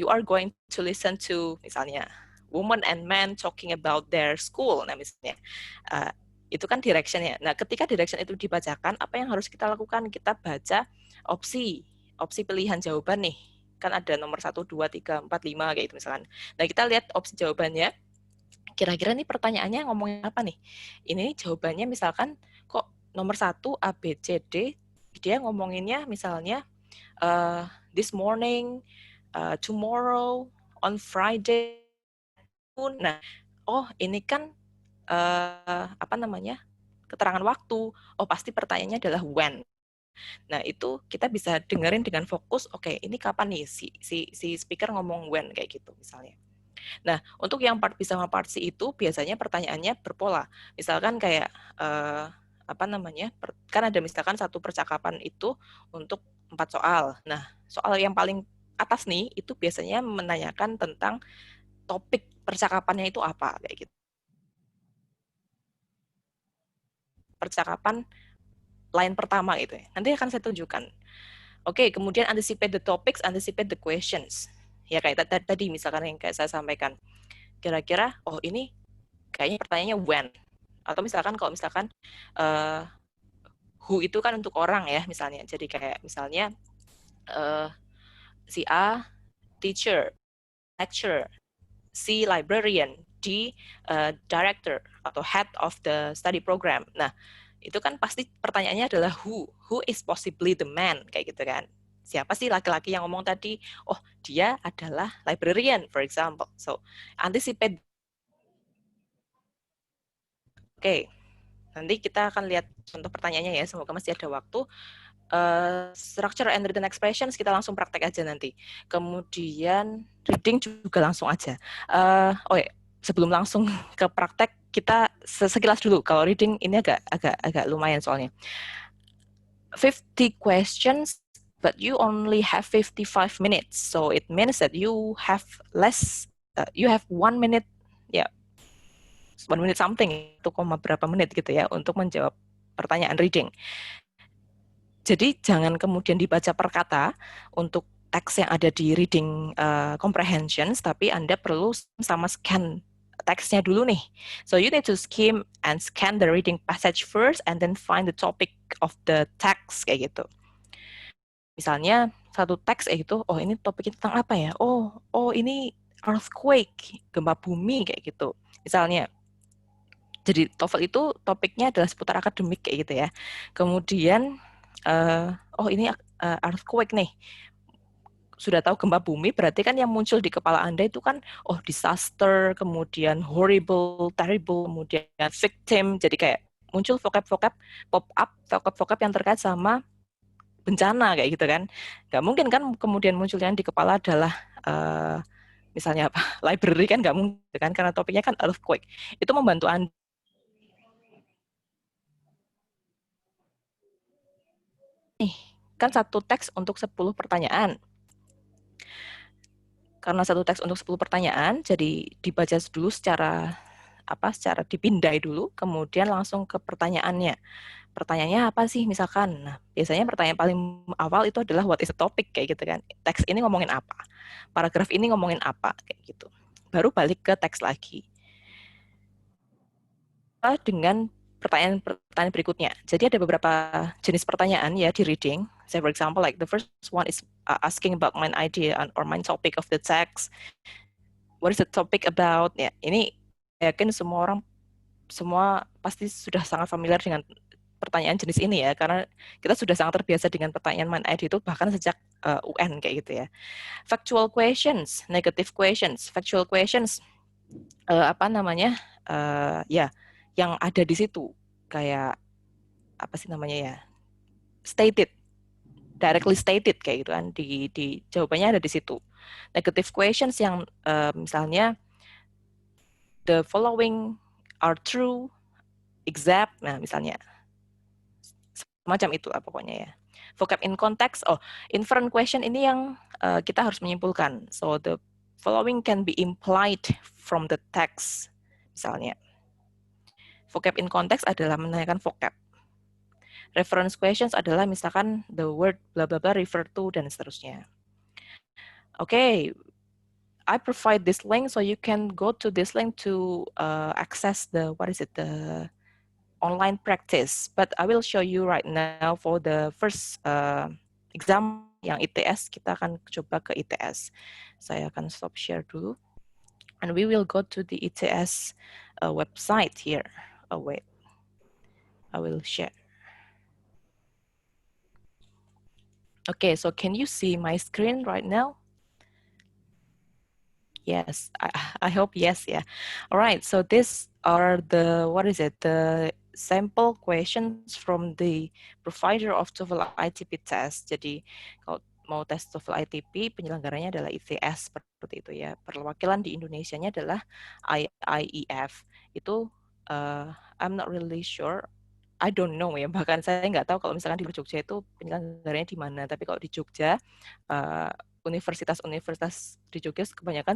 are going to listen to misalnya woman and man talking about their school. Nah misalnya itu kan directionnya. Nah ketika direction itu dibacakan, apa yang harus kita lakukan? Kita baca opsi pilihan jawaban nih. Kan ada nomor 1, 2, 3, 4, 5 kayak gitu misalkan. Nah kita lihat opsi jawabannya. kira-kira nih pertanyaannya ngomongin apa nih? Ini jawabannya misalkan kok nomor 1 A, B, C, D, dia ngomonginnya misalnya this morning, tomorrow, on Friday. Nah, oh ini kan apa namanya, keterangan waktu. Oh pasti pertanyaannya adalah when. Nah itu kita bisa dengerin dengan fokus. Oke, ini kapan nih si speaker ngomong when kayak gitu misalnya. Nah, untuk yang part B sama part C itu biasanya pertanyaannya berpola. Misalkan kayak apa namanya? Kan ada misalkan satu percakapan itu untuk 4 soal. Nah, soal yang paling atas nih itu biasanya menanyakan tentang topik percakapannya itu apa kayak gitu. Percakapan line pertama gitu ya. Nanti akan saya tunjukkan. Oke, kemudian anticipate the topics, anticipate the questions. Ya kayak tadi misalkan yang kayak saya sampaikan. Kira-kira oh ini kayaknya pertanyaannya when, atau misalkan kalau misalkan who itu kan untuk orang ya misalnya, jadi kayak misalnya si A teacher, lecturer, C librarian, D director atau head of the study program. Nah itu kan pasti pertanyaannya adalah who is possibly the man kayak gitu kan. Siapa sih laki-laki yang ngomong tadi? Oh dia adalah librarian for example. So anticipate. Oke. Nanti kita akan lihat contoh pertanyaannya ya, semoga masih ada waktu. Structure and written expressions kita langsung praktek aja nanti. Kemudian reading juga langsung aja. Oh ya, sebelum langsung ke praktek kita sekilas dulu. Kalau reading ini agak lumayan soalnya. 50 questions, but you only have 55 minutes. So it means that you have you have 1 minute, ya, 1 minute something, 1, berapa menit gitu ya untuk menjawab pertanyaan reading. Jadi jangan kemudian dibaca per kata untuk teks yang ada di reading comprehensions, tapi Anda perlu sama scan teksnya dulu nih. So you need to skim and scan the reading passage first and then find the topic of the text kayak gitu. Misalnya satu teks itu, oh ini topiknya tentang apa ya? Oh ini earthquake, gempa bumi kayak gitu. Misalnya. Jadi TOEFL itu topiknya adalah seputar akademik kayak gitu ya. Kemudian oh ini earthquake nih. Sudah tahu gempa bumi, berarti kan yang muncul di kepala Anda itu kan, oh disaster, kemudian horrible, terrible, kemudian victim. Jadi kayak muncul vocab-vocab, pop-up, vocab-vocab yang terkait sama bencana kayak gitu kan. Nggak mungkin kan kemudian muncul yang di kepala adalah misalnya apa, library kan nggak mungkin kan, karena topiknya kan earthquake. Itu membantu Anda. Nih, kan satu teks untuk 10 pertanyaan. Karena satu teks untuk 10 pertanyaan, jadi dibaca dulu secara dipindai dulu, kemudian langsung ke pertanyaannya. Pertanyaannya apa sih misalkan? Nah, biasanya pertanyaan paling awal itu adalah what is the topic kayak gitu kan. Teks ini ngomongin apa? Paragraf ini ngomongin apa kayak gitu. Baru balik ke teks lagi. Dengan pertanyaan berikutnya. Jadi ada beberapa jenis pertanyaan ya di reading. Say for example, like the first one is asking about main idea or main topic of the text. What is the topic about? Ya, ini yakin semua pasti sudah sangat familiar dengan pertanyaan jenis ini ya, karena kita sudah sangat terbiasa dengan pertanyaan main idea itu bahkan sejak UN kayak gitu ya. Factual questions, negative questions. Factual questions apa namanya? Ya, yang ada di situ kayak apa sih namanya ya, stated, directly stated kayak gitu kan, di jawabannya ada di situ. Negative questions yang misalnya the following are true, exact, nah misalnya semacam itu lah pokoknya ya. Vocab in context, inference question ini yang kita harus menyimpulkan. So the following can be implied from the text misalnya. Vocab in context adalah menanyakan vocab. Reference questions adalah misalkan the word bla bla bla refer to dan seterusnya. Okay, I provide this link so you can go to this link to access the online practice. But I will show you right now for the first exam yang ITS, kita akan coba ke ITS. Saya akan stop share dulu. And we will go to the ETS website here. Oh, wait. I will share. Okay, so can you see my screen right now? Yes, I hope yes, yeah. All right, so these are the, what is it, the sample questions from the provider of TOEFL ITP test. Jadi kalau mau tes TOEFL ITP, penyelenggaranya adalah ITS seperti itu ya. Perwakilan di Indonesianya adalah IIEF. Itu I'm not really sure. I don't know ya, bahkan saya nggak tahu kalau misalkan di Jogja itu penyelenggaranya di mana. Tapi kalau di Jogja, universitas-universitas di Jogja kebanyakan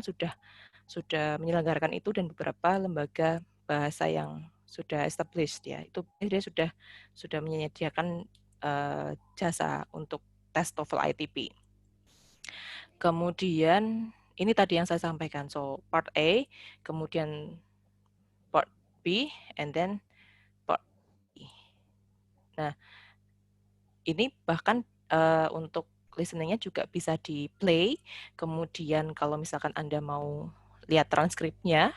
sudah menyelenggarakan itu, dan beberapa lembaga bahasa yang sudah established ya, itu dia sudah menyediakan jasa untuk tes TOEFL ITP. Kemudian ini tadi yang saya sampaikan, so part A, kemudian part B, and then part E. Nah, ini bahkan untuk listeningnya juga bisa di play. Kemudian kalau misalkan Anda mau lihat transkripnya,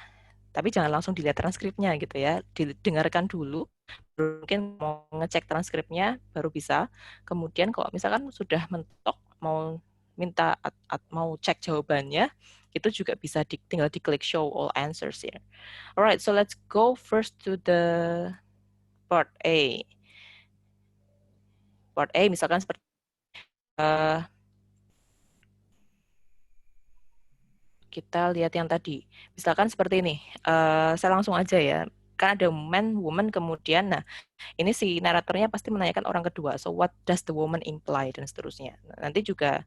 tapi jangan langsung dilihat transkripnya gitu ya, didengarkan dulu, mungkin mau ngecek transkripnya baru bisa. Kemudian kalau misalkan sudah mentok, mau minta mau cek jawabannya, itu juga bisa tinggal diklik show all answers here. Alright, so let's go first to the part A. Part A misalkan seperti kita lihat yang tadi. Misalkan seperti ini, saya langsung aja ya. Kan ada man, woman, kemudian, nah ini si naratornya pasti menanyakan orang kedua. So what does the woman imply, dan seterusnya. Nanti juga,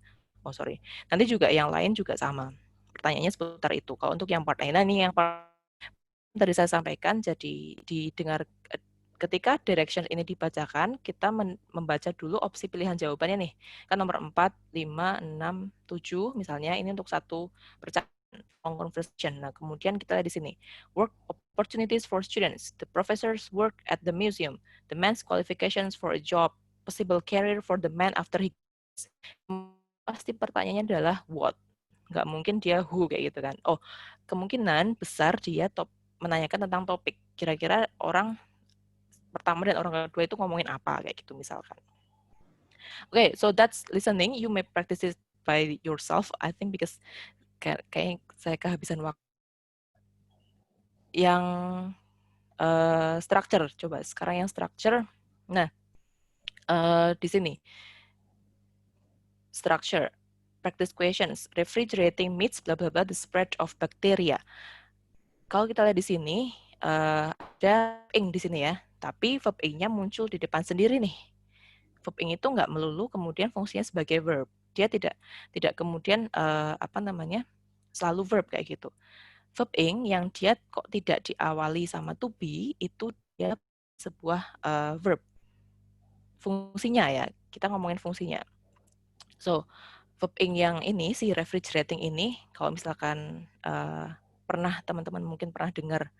nanti juga yang lain juga sama. Pertanyaannya seputar itu. Kalau untuk yang part A, nah ini yang part tadi saya sampaikan, jadi didengar ketika direction ini dibacakan, kita membaca dulu opsi pilihan jawabannya nih. Kan nomor 4, 5, 6, 7 misalnya, ini untuk satu percakapan long conversation. Nah, kemudian kita lihat di sini. Work opportunities for students. The professors work at the museum. The man's qualifications for a job. Possible career for the man after he pasti pertanyaannya adalah what. Nggak mungkin dia who kayak gitu kan. Oh, kemungkinan besar dia menanyakan tentang topik. Kira-kira orang pertama dan orang kedua itu ngomongin apa kayak gitu misalkan. Okay, so that's listening. You may practice it by yourself, I think, because kayak saya kehabisan waktu. Yang structure, coba sekarang yang structure. Nah, di sini structure, practice questions, refrigerating meats, bla bla bla, the spread of bacteria. Kalau kita lihat di sini, ada ing di sini ya, tapi verb ing-nya muncul di depan sendiri nih. Verb ing itu nggak melulu kemudian fungsinya sebagai verb. Dia tidak kemudian selalu verb kayak gitu. Verb ing yang dia kok tidak diawali sama to be, itu dia sebuah verb. Fungsinya ya, kita ngomongin fungsinya. So, verb ing yang ini, si refrigerating ini, kalau misalkan pernah teman-teman mungkin pernah dengar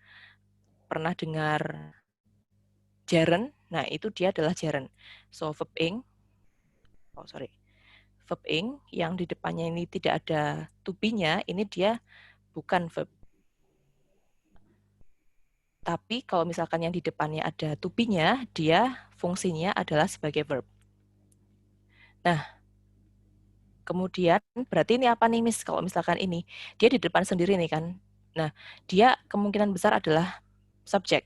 gerund, nah itu dia adalah gerund. So verb ing, verb ing yang di depannya ini tidak ada to be-nya, ini dia bukan verb. Tapi kalau misalkan yang di depannya ada to be-nya, dia fungsinya adalah sebagai verb. Nah, kemudian berarti ini apa nih Miss? Kalau misalkan ini, dia di depan sendiri nih kan. Nah, dia kemungkinan besar adalah subjek.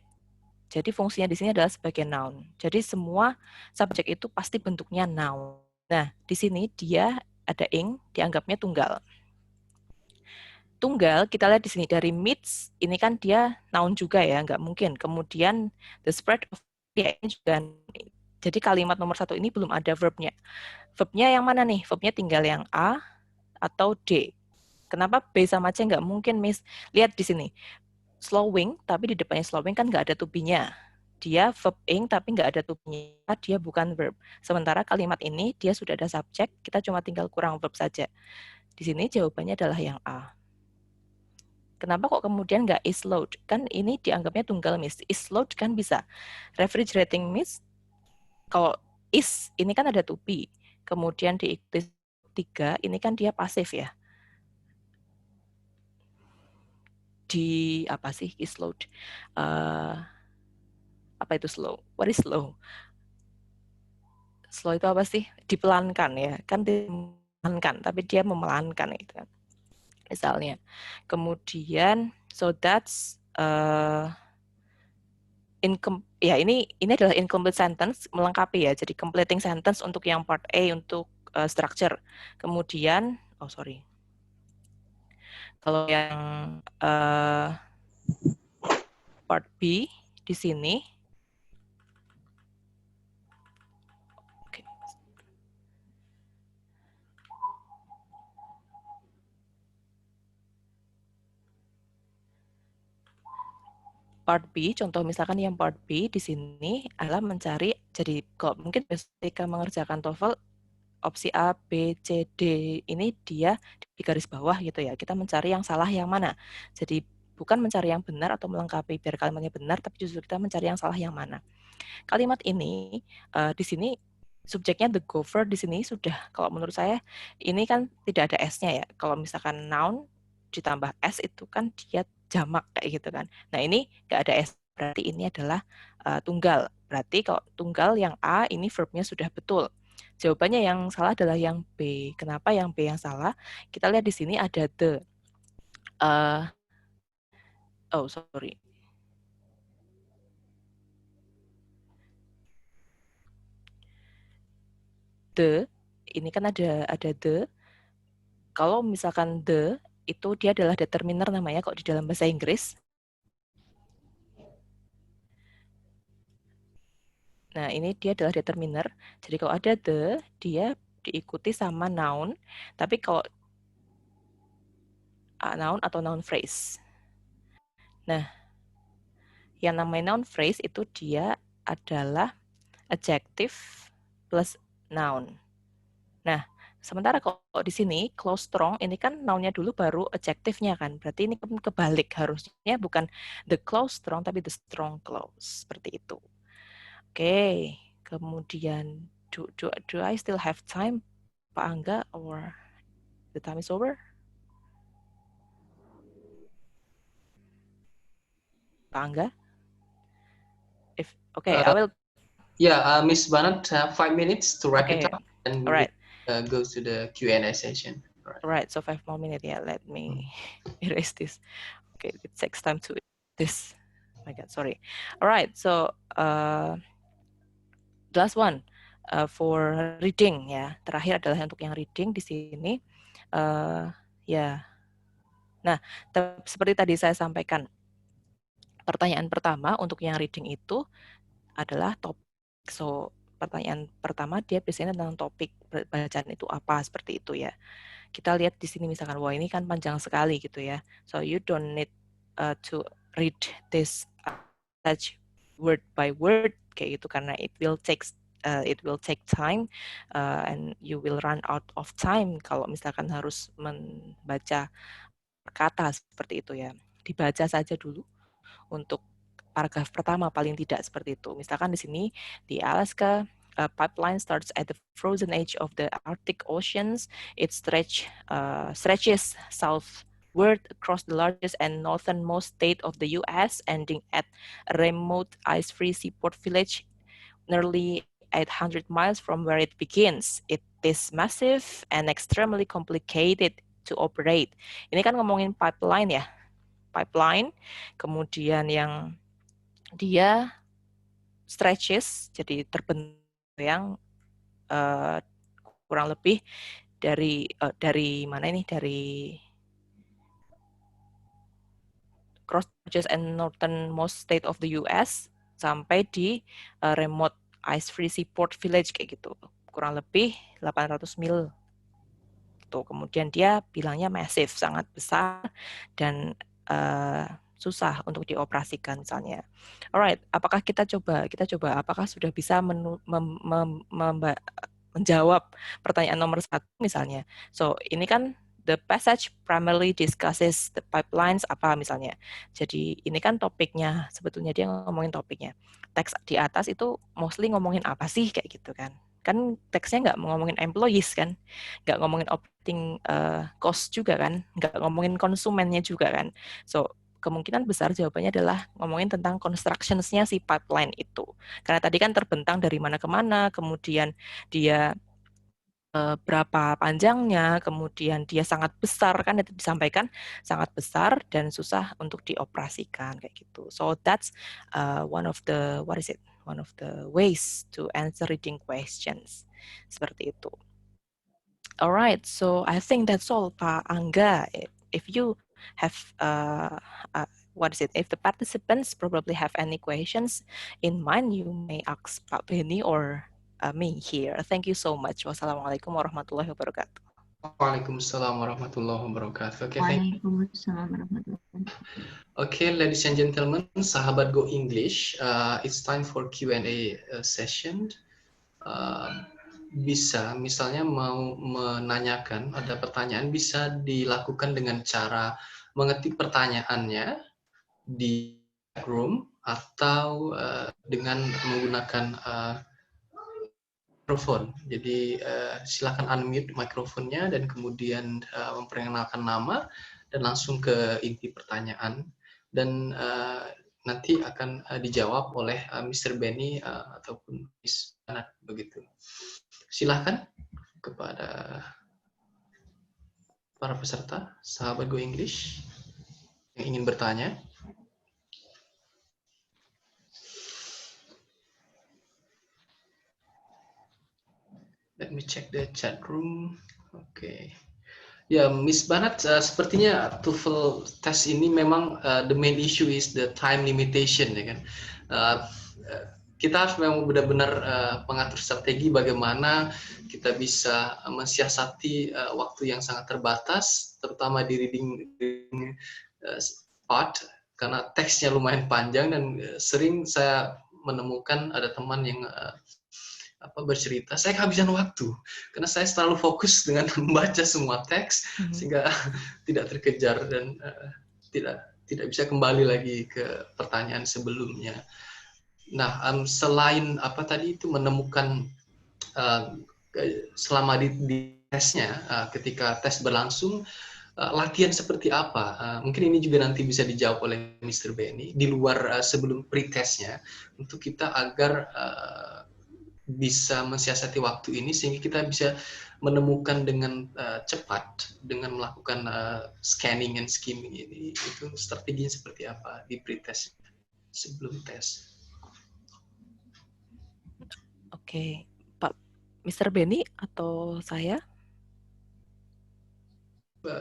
Jadi fungsinya di sini adalah sebagai noun. Jadi semua subjek itu pasti bentuknya noun. Nah, di sini dia ada ing, dianggapnya tunggal. Tunggal, kita lihat di sini dari meets, ini kan dia noun juga ya, nggak mungkin. Kemudian the spread of dia ini juga. Jadi kalimat nomor 1 ini belum ada verbnya. Verbnya yang mana nih? Verbnya tinggal yang A atau D. Kenapa B sama C nggak mungkin, Miss? Lihat di sini. Slowing, tapi di depannya slowing kan nggak ada to be-nya. Dia verb ing, tapi nggak ada to be-nya. Dia bukan verb. Sementara kalimat ini, dia sudah ada subjek, kita cuma tinggal kurang verb saja. Di sini jawabannya adalah yang A. Kenapa kok kemudian nggak is load? Kan ini dianggapnya tunggal, Miss. Is load kan bisa. Refrigerating, Miss, kalau is, ini kan ada to be. Kemudian di 3, ini kan dia pasif ya. di apa sih slowed? Apa itu slow? What is slow? Slow itu apa sih? Dipelankan ya, kan dipelankan, tapi dia memelankan itu kan. Misalnya. Kemudian, so that's ya ini adalah incomplete sentence melengkapi ya. Jadi completing sentence untuk yang part A untuk structure. Kemudian, kalau yang part B di sini, part B, contoh misalkan yang part B di sini adalah mencari, jadi kalau mungkin ketika mengerjakan TOEFL, opsi A, B, C, D ini dia di garis bawah gitu ya. Kita mencari yang salah yang mana. Jadi bukan mencari yang benar atau melengkapi biar kalimatnya benar, tapi justru kita mencari yang salah yang mana. Kalimat ini di sini subjeknya the gopher di sini sudah, kalau menurut saya ini kan tidak ada S-nya ya. Kalau misalkan noun ditambah S itu kan dia jamak kayak gitu kan. Nah ini nggak ada S, berarti ini adalah tunggal. Berarti kalau tunggal yang A ini verbnya sudah betul. Jawabannya yang salah adalah yang B. Kenapa yang B yang salah? Kita lihat di sini ada the. The, ini kan ada the. Kalau misalkan the itu dia adalah determiner namanya kok di dalam bahasa Inggris. Nah, ini dia adalah determiner. Jadi kalau ada the, dia diikuti sama noun. Tapi kalau noun atau noun phrase. Nah, yang namanya noun phrase itu dia adalah adjective plus noun. Nah, sementara kalau di sini close strong ini kan nounnya dulu baru adjective-nya kan. Berarti ini kebalik, harusnya bukan the close strong tapi the strong close, seperti itu. Oke, kemudian do I still have time, Pak Angga, or the time is over? Pak Angga? I will. Yeah, Miss Bernard, 5 minutes to wrap it up, and all right. Go to the Q&A session. All right, so 5 more minutes. Yeah, let me erase this. Okay, it takes time to this. Oh my God, sorry. All right, so last one for reading ya. Terakhir adalah untuk yang reading di sini. Ya. Nah, seperti tadi saya sampaikan, pertanyaan pertama untuk yang reading itu adalah topik. So, pertanyaan pertama dia biasanya tentang topik bacaan itu apa, seperti itu ya. Kita lihat di sini misalkan, wah ini kan panjang sekali gitu ya. So, you don't need to read this such word by word kayak gitu, karena it will take time and you will run out of time kalau misalkan harus membaca kata seperti itu ya. Dibaca saja dulu untuk paragraf pertama paling tidak seperti itu. Misalkan di sini di Alaska, pipeline starts at the frozen edge of the Arctic Oceans. It stretches southward across the largest and northernmost state of the U.S., ending at a remote ice-free seaport village nearly 800 miles from where it begins. It is massive and extremely complicated to operate. Ini kan ngomongin pipeline ya. Pipeline, kemudian yang dia stretches, jadi terbentuk yang kurang lebih dari mana ini, dari cross and northernmost state of the US sampai di remote ice-free seaport village kayak gitu, kurang lebih 800 mil. Tuh, kemudian dia bilangnya massive, sangat besar dan susah untuk dioperasikan misalnya. Alright, apakah kita coba apakah sudah bisa menjawab pertanyaan nomor 1 misalnya. So, ini kan the passage primarily discusses the pipelines apa misalnya. Jadi ini kan topiknya, sebetulnya dia ngomongin topiknya. Teks di atas itu mostly ngomongin apa sih kayak gitu kan. Kan teksnya nggak ngomongin employees kan, nggak ngomongin operating cost juga kan, nggak ngomongin konsumennya juga kan. So kemungkinan besar jawabannya adalah ngomongin tentang constructions-nya si pipeline itu. Karena tadi kan terbentang dari mana ke mana, kemudian dia berapa panjangnya, kemudian dia sangat besar, kan itu disampaikan sangat besar dan susah untuk dioperasikan kayak gitu. So that's one of the ways to answer reading questions seperti itu. Alright, so I think that's all, Pak Angga. If you have if the participants probably have any questions in mind, you may ask Pak Benny or me here. Thank you so much. Wassalamualaikum warahmatullahi wabarakatuh. Waalaikumsalam warahmatullahi wabarakatuh. Waalaikumsalam warahmatullahi wabarakatuh. Okay, ladies and gentlemen, sahabat Go English, it's time for Q&A session. Bisa misalnya mau menanyakan, ada pertanyaan, bisa dilakukan dengan cara mengetik pertanyaannya di room atau dengan menggunakan mikrofon. Jadi silakan unmute mikrofonnya dan kemudian memperkenalkan nama dan langsung ke inti pertanyaan, dan nanti akan dijawab oleh Mr. Benny ataupun Miss Anat begitu. Silakan kepada para peserta, sahabat Go English yang ingin bertanya. Let me check the chat room. Oke. Ya, Miss Banat, sepertinya TOEFL test ini memang the main issue is the time limitation, ya kan. Kita harus memang benar-benar mengatur strategi bagaimana kita bisa mensiasati waktu yang sangat terbatas, terutama di reading part, karena teksnya lumayan panjang dan sering saya menemukan ada teman yang bercerita, saya kehabisan waktu karena saya terlalu fokus dengan membaca semua teks sehingga tidak terkejar dan tidak bisa kembali lagi ke pertanyaan sebelumnya. Nah, selain tadi itu menemukan selama di tesnya, ketika tes berlangsung, latihan seperti apa? Mungkin ini juga nanti bisa dijawab oleh Mr. Benny di luar sebelum pre-testnya, untuk kita agar bisa mensiasati waktu ini sehingga kita bisa menemukan dengan cepat dengan melakukan scanning and skimming ini. Itu strateginya seperti apa di pre-test sebelum tes? Oke, Pak Mr. Benny atau saya?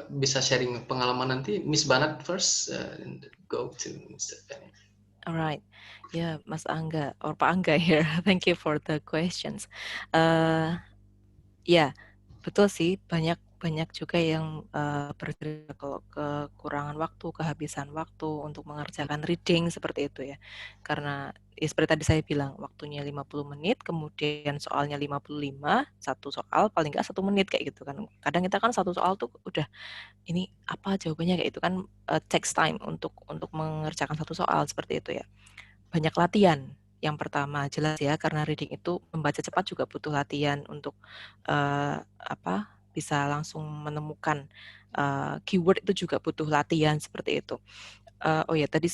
Bisa sharing pengalaman nanti. Miss Banat first, and go to Mr. Benny. Alright, yeah, Mas Angga or Pak Angga here. Thank you for the questions. Ya, betul sih, banyak juga yang bercerita kalau kekurangan waktu, kehabisan waktu untuk mengerjakan reading seperti itu ya. Karena ya seperti tadi saya bilang, waktunya 50 menit, kemudian soalnya 55, satu soal paling nggak 1 menit kayak gitu kan. Kadang kita kan satu soal tuh udah ini apa jawabannya kayak itu kan, takes time untuk mengerjakan satu soal seperti itu ya. Banyak latihan. Yang pertama jelas ya, karena reading itu membaca cepat juga butuh latihan untuk bisa langsung menemukan keyword, itu juga butuh latihan seperti itu. Oh ya, tadi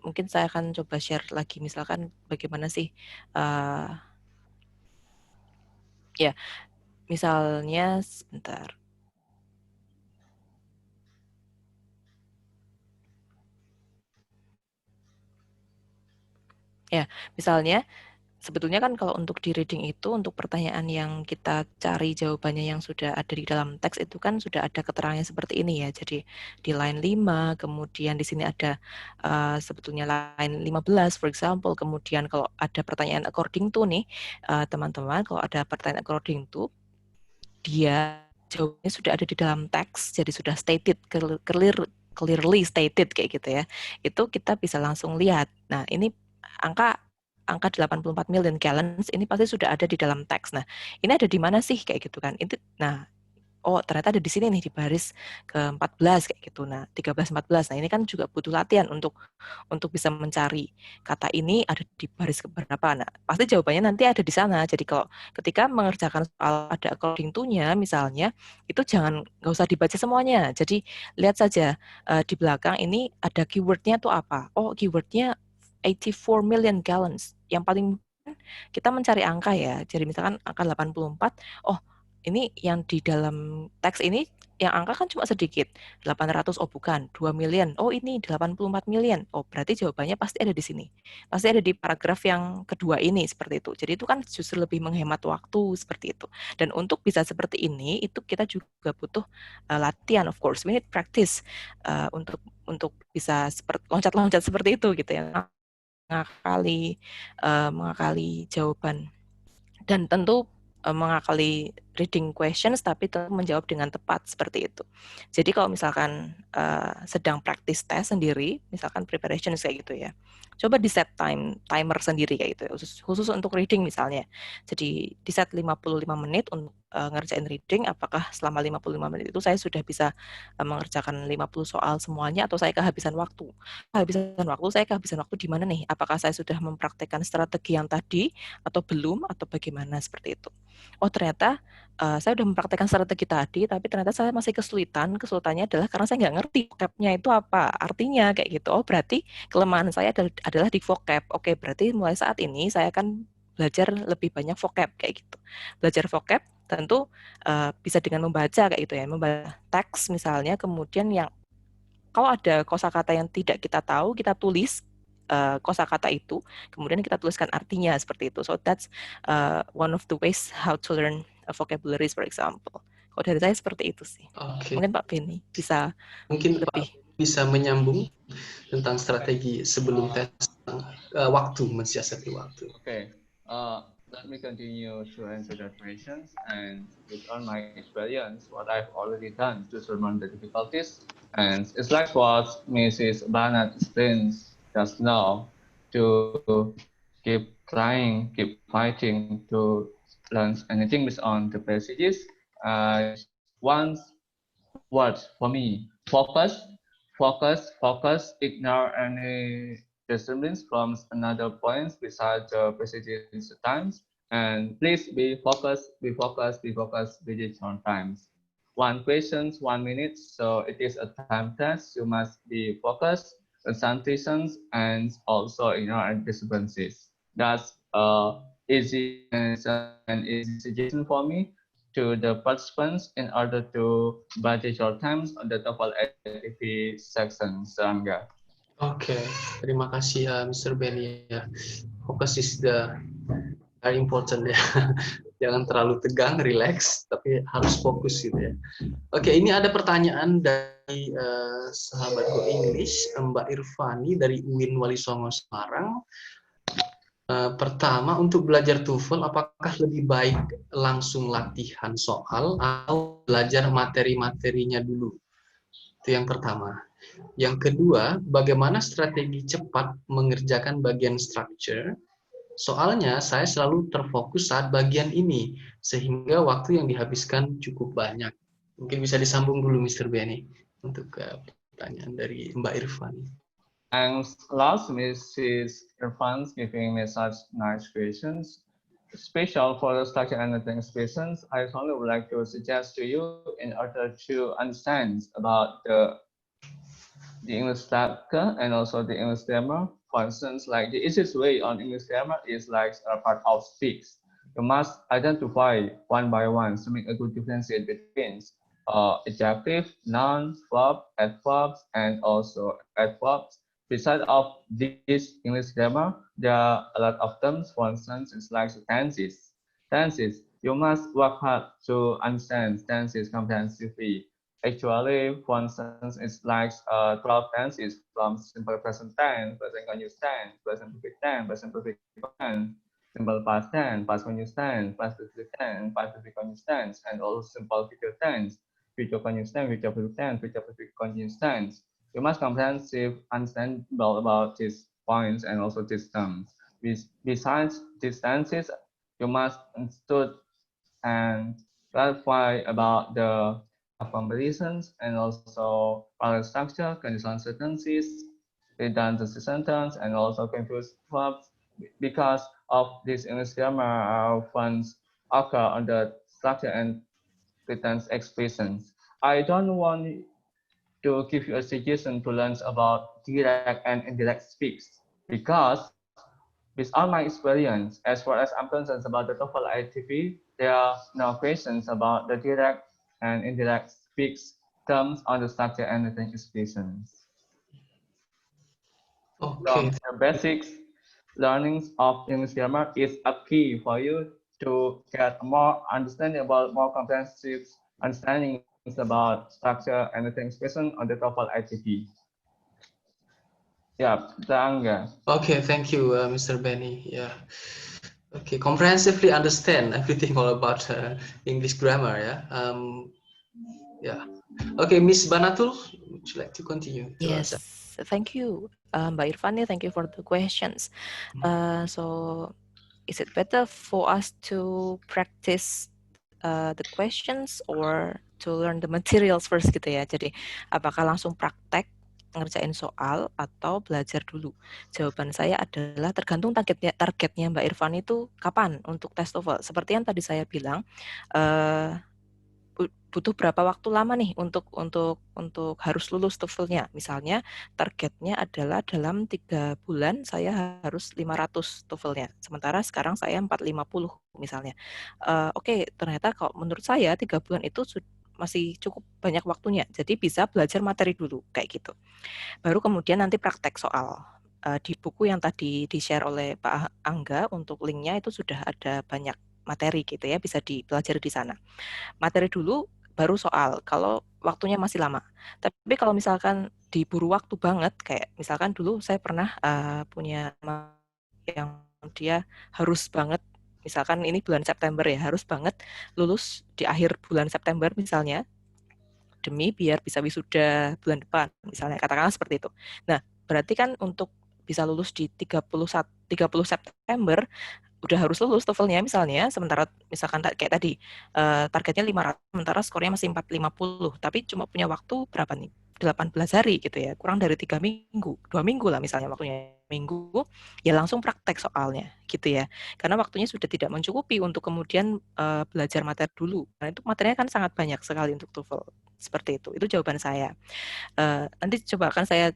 mungkin saya akan coba share lagi, misalkan bagaimana sih ya, misalnya sebentar. Ya, misalnya sebetulnya kan kalau untuk di reading itu, untuk pertanyaan yang kita cari jawabannya yang sudah ada di dalam teks itu kan sudah ada keterangannya seperti ini ya. Jadi di line 5, kemudian di sini ada sebetulnya line 15 for example, kemudian kalau ada pertanyaan according to nih, teman-teman, kalau ada pertanyaan according to, dia jawabannya sudah ada di dalam teks, jadi sudah stated, clearly stated kayak gitu ya. Itu kita bisa langsung lihat. Nah, ini angka 84 million gallons ini pasti sudah ada di dalam teks. Nah, ini ada di mana sih kayak gitu kan? Itu, nah, oh ternyata ada di sini nih di baris ke-14 kayak gitu. Nah, 13, 14. Nah, ini kan juga butuh latihan untuk bisa mencari kata ini ada di baris keberapa. Nah, pasti jawabannya nanti ada di sana. Jadi kalau ketika mengerjakan soal ada according to-nya misalnya, itu nggak usah dibaca semuanya. Jadi lihat saja di belakang ini ada keywordnya tuh apa. Oh, keywordnya 84 million gallons. Yang paling kita mencari angka ya. Jadi misalkan angka 84, oh ini yang di dalam teks ini yang angka kan cuma sedikit. 800, oh bukan, 2 million. Oh ini 84 million. Oh berarti jawabannya pasti ada di sini. Pasti ada di paragraf yang kedua ini seperti itu. Jadi itu kan justru lebih menghemat waktu seperti itu. Dan untuk bisa seperti ini itu kita juga butuh latihan of course. We need practice untuk bisa loncat-loncat seperti itu gitu ya. Mengakali jawaban. Dan tentu mengakali reading questions tapi tetap menjawab dengan tepat seperti itu. Jadi kalau misalkan sedang practice test sendiri, misalkan preparation kayak gitu ya, coba di set timer sendiri kayak gitu ya, khusus untuk reading misalnya. Jadi di set 55 menit untuk ngerjain reading, apakah selama 55 menit itu saya sudah bisa mengerjakan 50 soal semuanya atau saya kehabisan waktu. Saya kehabisan waktu di mana nih? Apakah saya sudah mempraktekkan strategi yang tadi atau belum atau bagaimana seperti itu. Oh ternyata saya sudah mempraktekkan strategi tadi, tapi ternyata saya masih kesulitan. Kesulitannya adalah karena saya nggak ngerti vocab-nya itu apa, artinya kayak gitu. Oh berarti kelemahan saya adalah di vocab. Oke, berarti mulai saat ini saya akan belajar lebih banyak vocab kayak gitu. Belajar vocab tentu bisa dengan membaca kayak gitu ya, membaca teks misalnya, kemudian yang kalau ada kosakata yang tidak kita tahu, kita tulis kosakata itu, kemudian kita tuliskan artinya seperti itu. So that's one of the ways how to learn vocabularies, for example. Kalau dari saya seperti itu sih. Oke. Mungkin Pak Beni bisa Mungkin lebih. Pak bisa menyambung tentang strategi sebelum tes, waktu, mensiasati waktu. Okay. Let me continue to answer that questions. And with all my experience, what I've already done to surmount the difficulties, and it's like what Mrs. Barnett explains just now, to keep trying, keep fighting to learn anything based on the passages. One word for me: focus, focus, focus. Ignore any disturbance from another points besides the passages times. And please be focused, be focused, be focused with it on times. One question, 1 minute. So it is a time test. You must be focused, concentrations, and also ignore any disturbances. That's easy and easy suggestion for me to the participants in order to budget your times on the TOEFL ITP section, Serangga. Oke, terima kasih ya Mr. Benny ya. Focus is the very important ya. Jangan terlalu tegang, relax, tapi harus fokus gitu ya. Oke, ini ada pertanyaan dari sahabat Go English, Mbak Irvani dari UIN Wali Songo Semarang. Pertama, untuk belajar TOEFL, apakah lebih baik langsung latihan soal atau belajar materi-materinya dulu? Itu yang pertama. Yang kedua, bagaimana strategi cepat mengerjakan bagian structure? Soalnya saya selalu terfokus saat bagian ini, sehingga waktu yang dihabiskan cukup banyak. Mungkin bisa disambung dulu Mr. Benny untuk pertanyaan dari Mbak Irfan. Thanks a lot, Mrs. Irfan, giving me such nice questions. Special for the structure and the questions, I only would like to suggest to you in order to understand about the English structure and also the English grammar. For instance, like the easiest way on English grammar is like a part of speech. You must identify one by one to make a good differentiate between adjective, noun, verb, adverbs, and also adverbs. Besides of this English grammar, there are a lot of terms. For instance, it's like tenses. Tenses. You must work hard to understand tenses comprehensively. Actually, for instance, it's like 12 tenses from simple present tense, present continuous tense, present perfect tense, present perfect tense, simple past tense, past continuous tense, past perfect tense, past perfect continuous tense, and also simple future tense, future continuous tense, future perfect tense, future perfect continuous tense. You must comprehensive understand about these points and also these terms. Besides these tenses, you must understand and clarify about the comparisons and also parallel structure, conditional sentences, redundancy sentence, and also confused verbs. Because of this English grammar often occur on the structure and pretense expressions. I don't want to give you a suggestion to learn about direct and indirect speech because based on my experience, as far as I'm concerned about the TOEFL ITP, there are no questions about the direct and indirect speech terms on the structure and the expressions. Okay. So the basics learnings of English grammar is a key for you to get more understanding about more comprehensive understandings about structure and the expression on the TOEFL ITP. Yeah, Angga. Okay, thank you, Mr. Benny. Yeah. Okay, comprehensively understand everything all about English grammar. Yeah. Yeah. Okay, Miss Banatul, would you like to continue to answer? Yes, thank you, Mbak Irfani. Thank you for the questions. So, is it better for us to practice the questions or to learn the materials first gitu ya? Jadi, apakah langsung praktek ngerjain soal atau belajar dulu? Jawaban saya adalah tergantung targetnya Mbak Irfani itu kapan untuk tes TOEFL. Seperti yang tadi saya bilang, butuh berapa waktu lama nih untuk harus lulus TOEFL-nya. Misalnya targetnya adalah dalam 3 bulan saya harus 500 TOEFL-nya. Sementara sekarang saya 450 misalnya. Oke, ternyata kalau menurut saya 3 bulan itu masih cukup banyak waktunya. Jadi bisa belajar materi dulu kayak gitu. Baru kemudian nanti praktek soal. Di buku yang tadi di-share oleh Pak Angga untuk linknya itu sudah ada banyak materi gitu ya, bisa dipelajari di sana. Materi dulu baru soal kalau waktunya masih lama. Tapi kalau misalkan diburu waktu banget, kayak misalkan dulu saya pernah punya yang dia harus banget, misalkan ini bulan September ya, harus banget lulus di akhir bulan September misalnya, demi biar bisa wisuda bulan depan, misalnya katakanlah seperti itu. Nah, berarti kan untuk bisa lulus di 30 September, udah harus lulus TOEFL-nya misalnya, sementara misalkan kayak tadi targetnya 500, sementara skornya masih 450, tapi cuma punya waktu berapa nih? 18 hari gitu ya, kurang dari 3 minggu, 2 minggu lah misalnya waktunya, minggu, ya langsung praktek soalnya gitu ya. Karena waktunya sudah tidak mencukupi untuk kemudian belajar materi dulu. Karena itu materinya kan sangat banyak sekali untuk TOEFL. Seperti itu jawaban saya. Nanti coba akan saya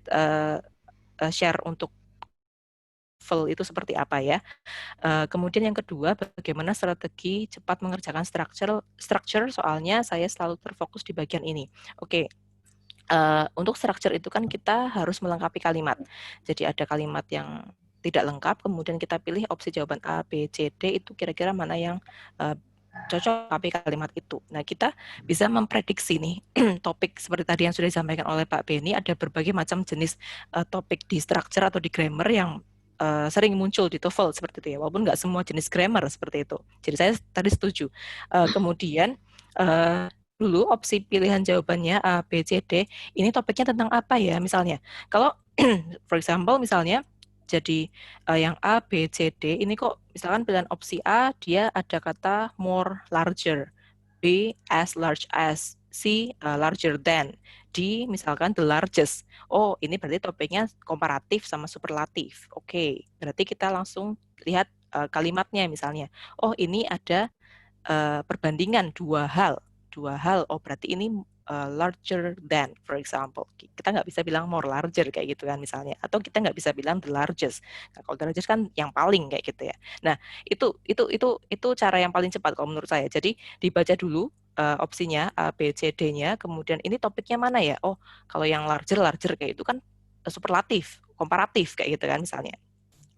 share untuk TOEFL itu seperti apa ya. Kemudian yang kedua, bagaimana strategi cepat mengerjakan structure, soalnya saya selalu terfokus di bagian ini. Oke. Untuk structure itu kan kita harus melengkapi kalimat. Jadi ada kalimat yang tidak lengkap, kemudian kita pilih opsi jawaban A, B, C, D, itu kira-kira mana yang cocok tapi kalimat itu. Nah, kita bisa memprediksi nih topik seperti tadi yang sudah disampaikan oleh Pak Benny, ada berbagai macam jenis topik di structure atau di grammar yang sering muncul di TOEFL seperti itu ya, walaupun nggak semua jenis grammar seperti itu. Jadi saya tadi setuju. Kemudian dulu opsi pilihan jawabannya A, B, C, D, ini topiknya tentang apa ya misalnya. Kalau for example misalnya jadi yang A, B, C, D ini kok misalkan pilihan opsi A dia ada kata more larger, B as large as, C larger than, D misalkan the largest. Oh, ini berarti topiknya komparatif sama superlatif. Oke, berarti kita langsung lihat kalimatnya misalnya. Oh, ini ada perbandingan dua hal. Oh, berarti ini larger than, for example. Kita nggak bisa bilang more larger kayak gitu kan misalnya. Atau kita nggak bisa bilang the largest. Nah, kalau the largest kan yang paling kayak gitu ya. Nah, itu cara yang paling cepat kalau menurut saya. Jadi dibaca dulu opsinya A, B, C, D-nya, kemudian ini topiknya mana ya? Oh, kalau yang larger kayak itu kan superlatif, komparatif kayak gitu kan misalnya.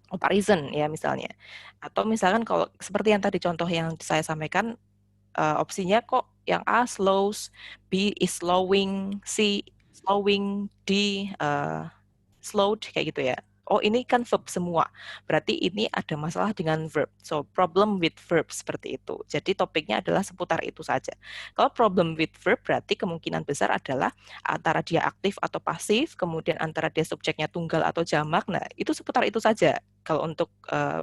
Comparison ya misalnya. Atau misalkan kalau seperti yang tadi contoh yang saya sampaikan, opsinya kok yang A slows, B is slowing, C slowing, D slowed kayak gitu ya. Oh, ini kan verb semua. Berarti ini ada masalah dengan verb. So, problem with verb seperti itu. Jadi topiknya adalah seputar itu saja. Kalau problem with verb berarti kemungkinan besar adalah antara dia aktif atau pasif, kemudian antara dia subjeknya tunggal atau jamak. Nah, itu seputar itu saja kalau untuk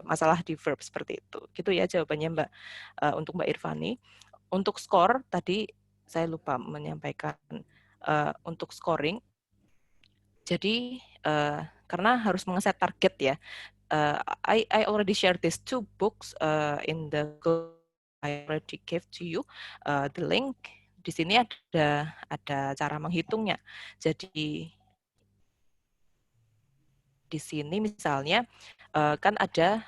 masalah di verb seperti itu. Gitu ya jawabannya Mbak, untuk Mbak Irfani. untuk skor tadi saya lupa menyampaikan untuk scoring. Jadi karena harus mengeset target ya. I already shared these 2 books in the Google. I already gave to you the link. Di sini ada cara menghitungnya. Jadi di sini misalnya kan ada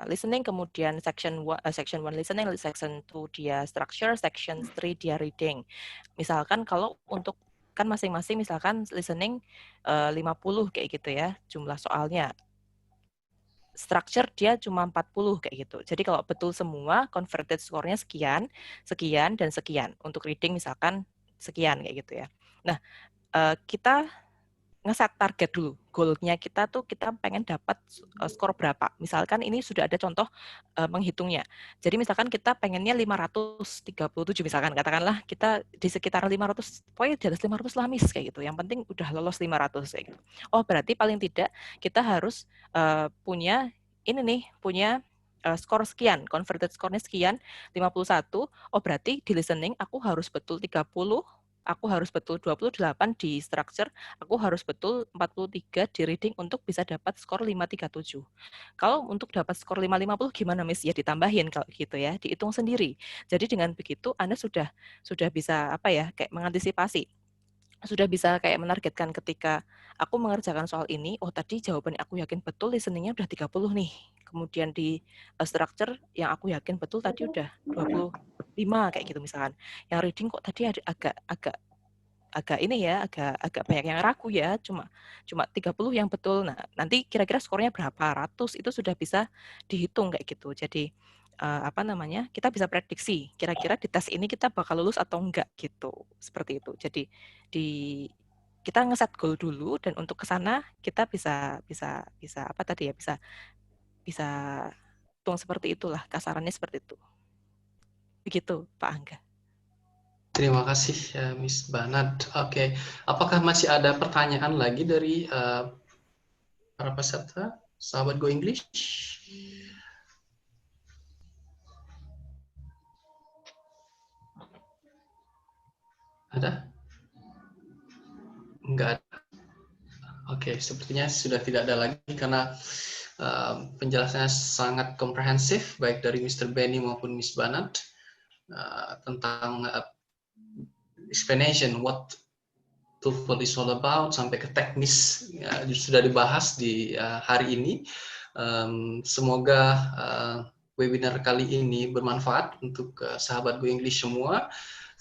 listening, kemudian section 1 listening, section 2 dia structure, section 3 dia reading. Misalkan kalau untuk kan masing-masing misalkan listening 50 kayak gitu ya jumlah soalnya. Structure dia cuma 40 kayak gitu. Jadi kalau betul semua converted score-nya sekian, sekian dan sekian. Untuk reading misalkan sekian kayak gitu ya. Nah, kita ngeset target dulu. Goal-nya kita tuh kita pengen dapat skor berapa. Misalkan ini sudah ada contoh menghitungnya. Jadi misalkan kita pengennya 537 misalkan, katakanlah kita di sekitar 500, pokoknya di atas 500 lah Miss kayak gitu. Yang penting udah lolos 500 kayak gitu. Oh, berarti paling tidak kita harus punya ini nih, punya skor sekian, converted score-nya sekian, 51. Oh, berarti di listening aku harus betul 30, aku harus betul 28 di structure, aku harus betul 43 di reading untuk bisa dapat skor 537. Kalau untuk dapat skor 550 gimana Miss? Ya ditambahin kalau gitu ya, dihitung sendiri. Jadi dengan begitu Anda sudah bisa apa ya, kayak mengantisipasi. Sudah bisa kayak menargetkan ketika aku mengerjakan soal ini, oh tadi jawaban aku yakin betul listeningnya udah 30 nih. Kemudian di structure yang aku yakin betul tadi udah 25 kayak gitu misalkan. Yang reading kok tadi agak ini ya, agak banyak yang ragu ya, cuma 30 yang betul. Nah, nanti kira-kira skornya berapa ratus itu sudah bisa dihitung kayak gitu. Jadi apa namanya? Kita bisa prediksi kira-kira di tes ini kita bakal lulus atau enggak gitu. Seperti itu. Jadi kita ngeset goal dulu dan untuk ke sana kita bisa apa tadi ya? Bisa hitung seperti itulah, kasarannya seperti itu. Begitu, Pak Angga. Terima kasih, Miss Banat. Oke, apakah masih ada pertanyaan lagi dari para peserta, sahabat Go English? Ada? Enggak ada. Oke, sepertinya sudah tidak ada lagi karena penjelasannya sangat komprehensif, baik dari Mr. Benny maupun Miss Banat, tentang explanation what TOEFL is all about, sampai ke teknis sudah dibahas di hari ini. Semoga webinar kali ini bermanfaat untuk sahabat Go English semua.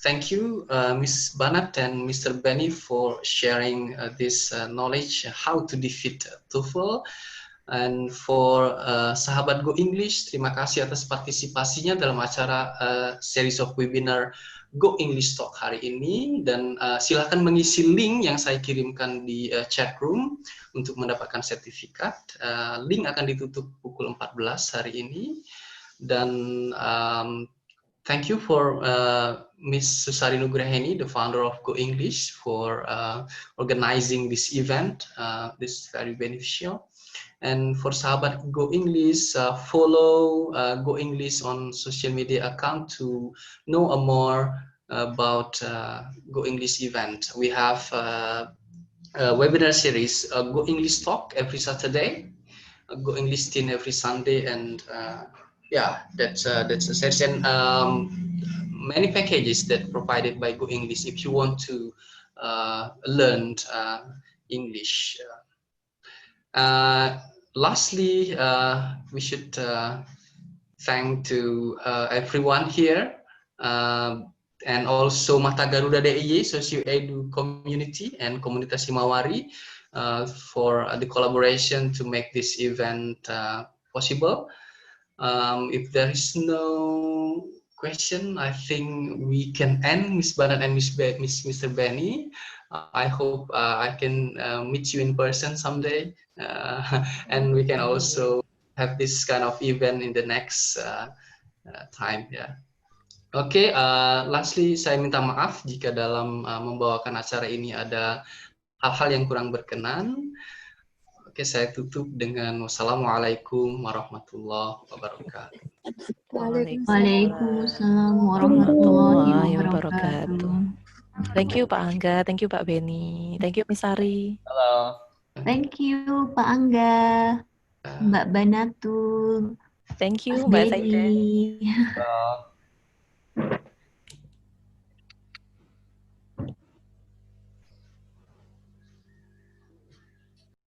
Thank you, Miss Banat and Mr. Benny for sharing this knowledge how to defeat TOEFL. And for sahabat Go English, terima kasih atas partisipasinya dalam acara series of webinar Go English Talk hari ini. Dan silakan mengisi link yang saya kirimkan di chat room untuk mendapatkan sertifikat. Link akan ditutup pukul 14 hari ini. Dan thank you for Miss Susari Nugraheni, the founder of Go English, for organizing this event. This is very beneficial. And for sahabat Go English, follow Go English on social media account to know more about Go English event. We have a webinar series, Go English Talk every Saturday, Go English Teen every Sunday, and yeah, that's a session. Many packages that provided by Go English if you want to learn English. Lastly, we should thank to everyone here and also Mata Garuda DIY, Socio Edu Community and Komunitas Himawari for the collaboration to make this event possible. If there is no question, I think we can end, Miss Banat and Mr. Benny. I hope I can meet you in person someday, and we can also have this kind of event in the next time. Yeah. Oke, lastly saya minta maaf jika dalam membawakan acara ini ada hal-hal yang kurang berkenan. Oke, saya tutup dengan wassalamualaikum warahmatullahi wabarakatuh. Waalaikumsalam warahmatullahi wabarakatuh. wabarakatuh. Thank you Pak Angga, thank you Pak Beni, thank you Miss Sari. Halo. Thank you Pak Angga, Mbak Banatul, Thank you Mas Mbak Saida. Beni. Halo.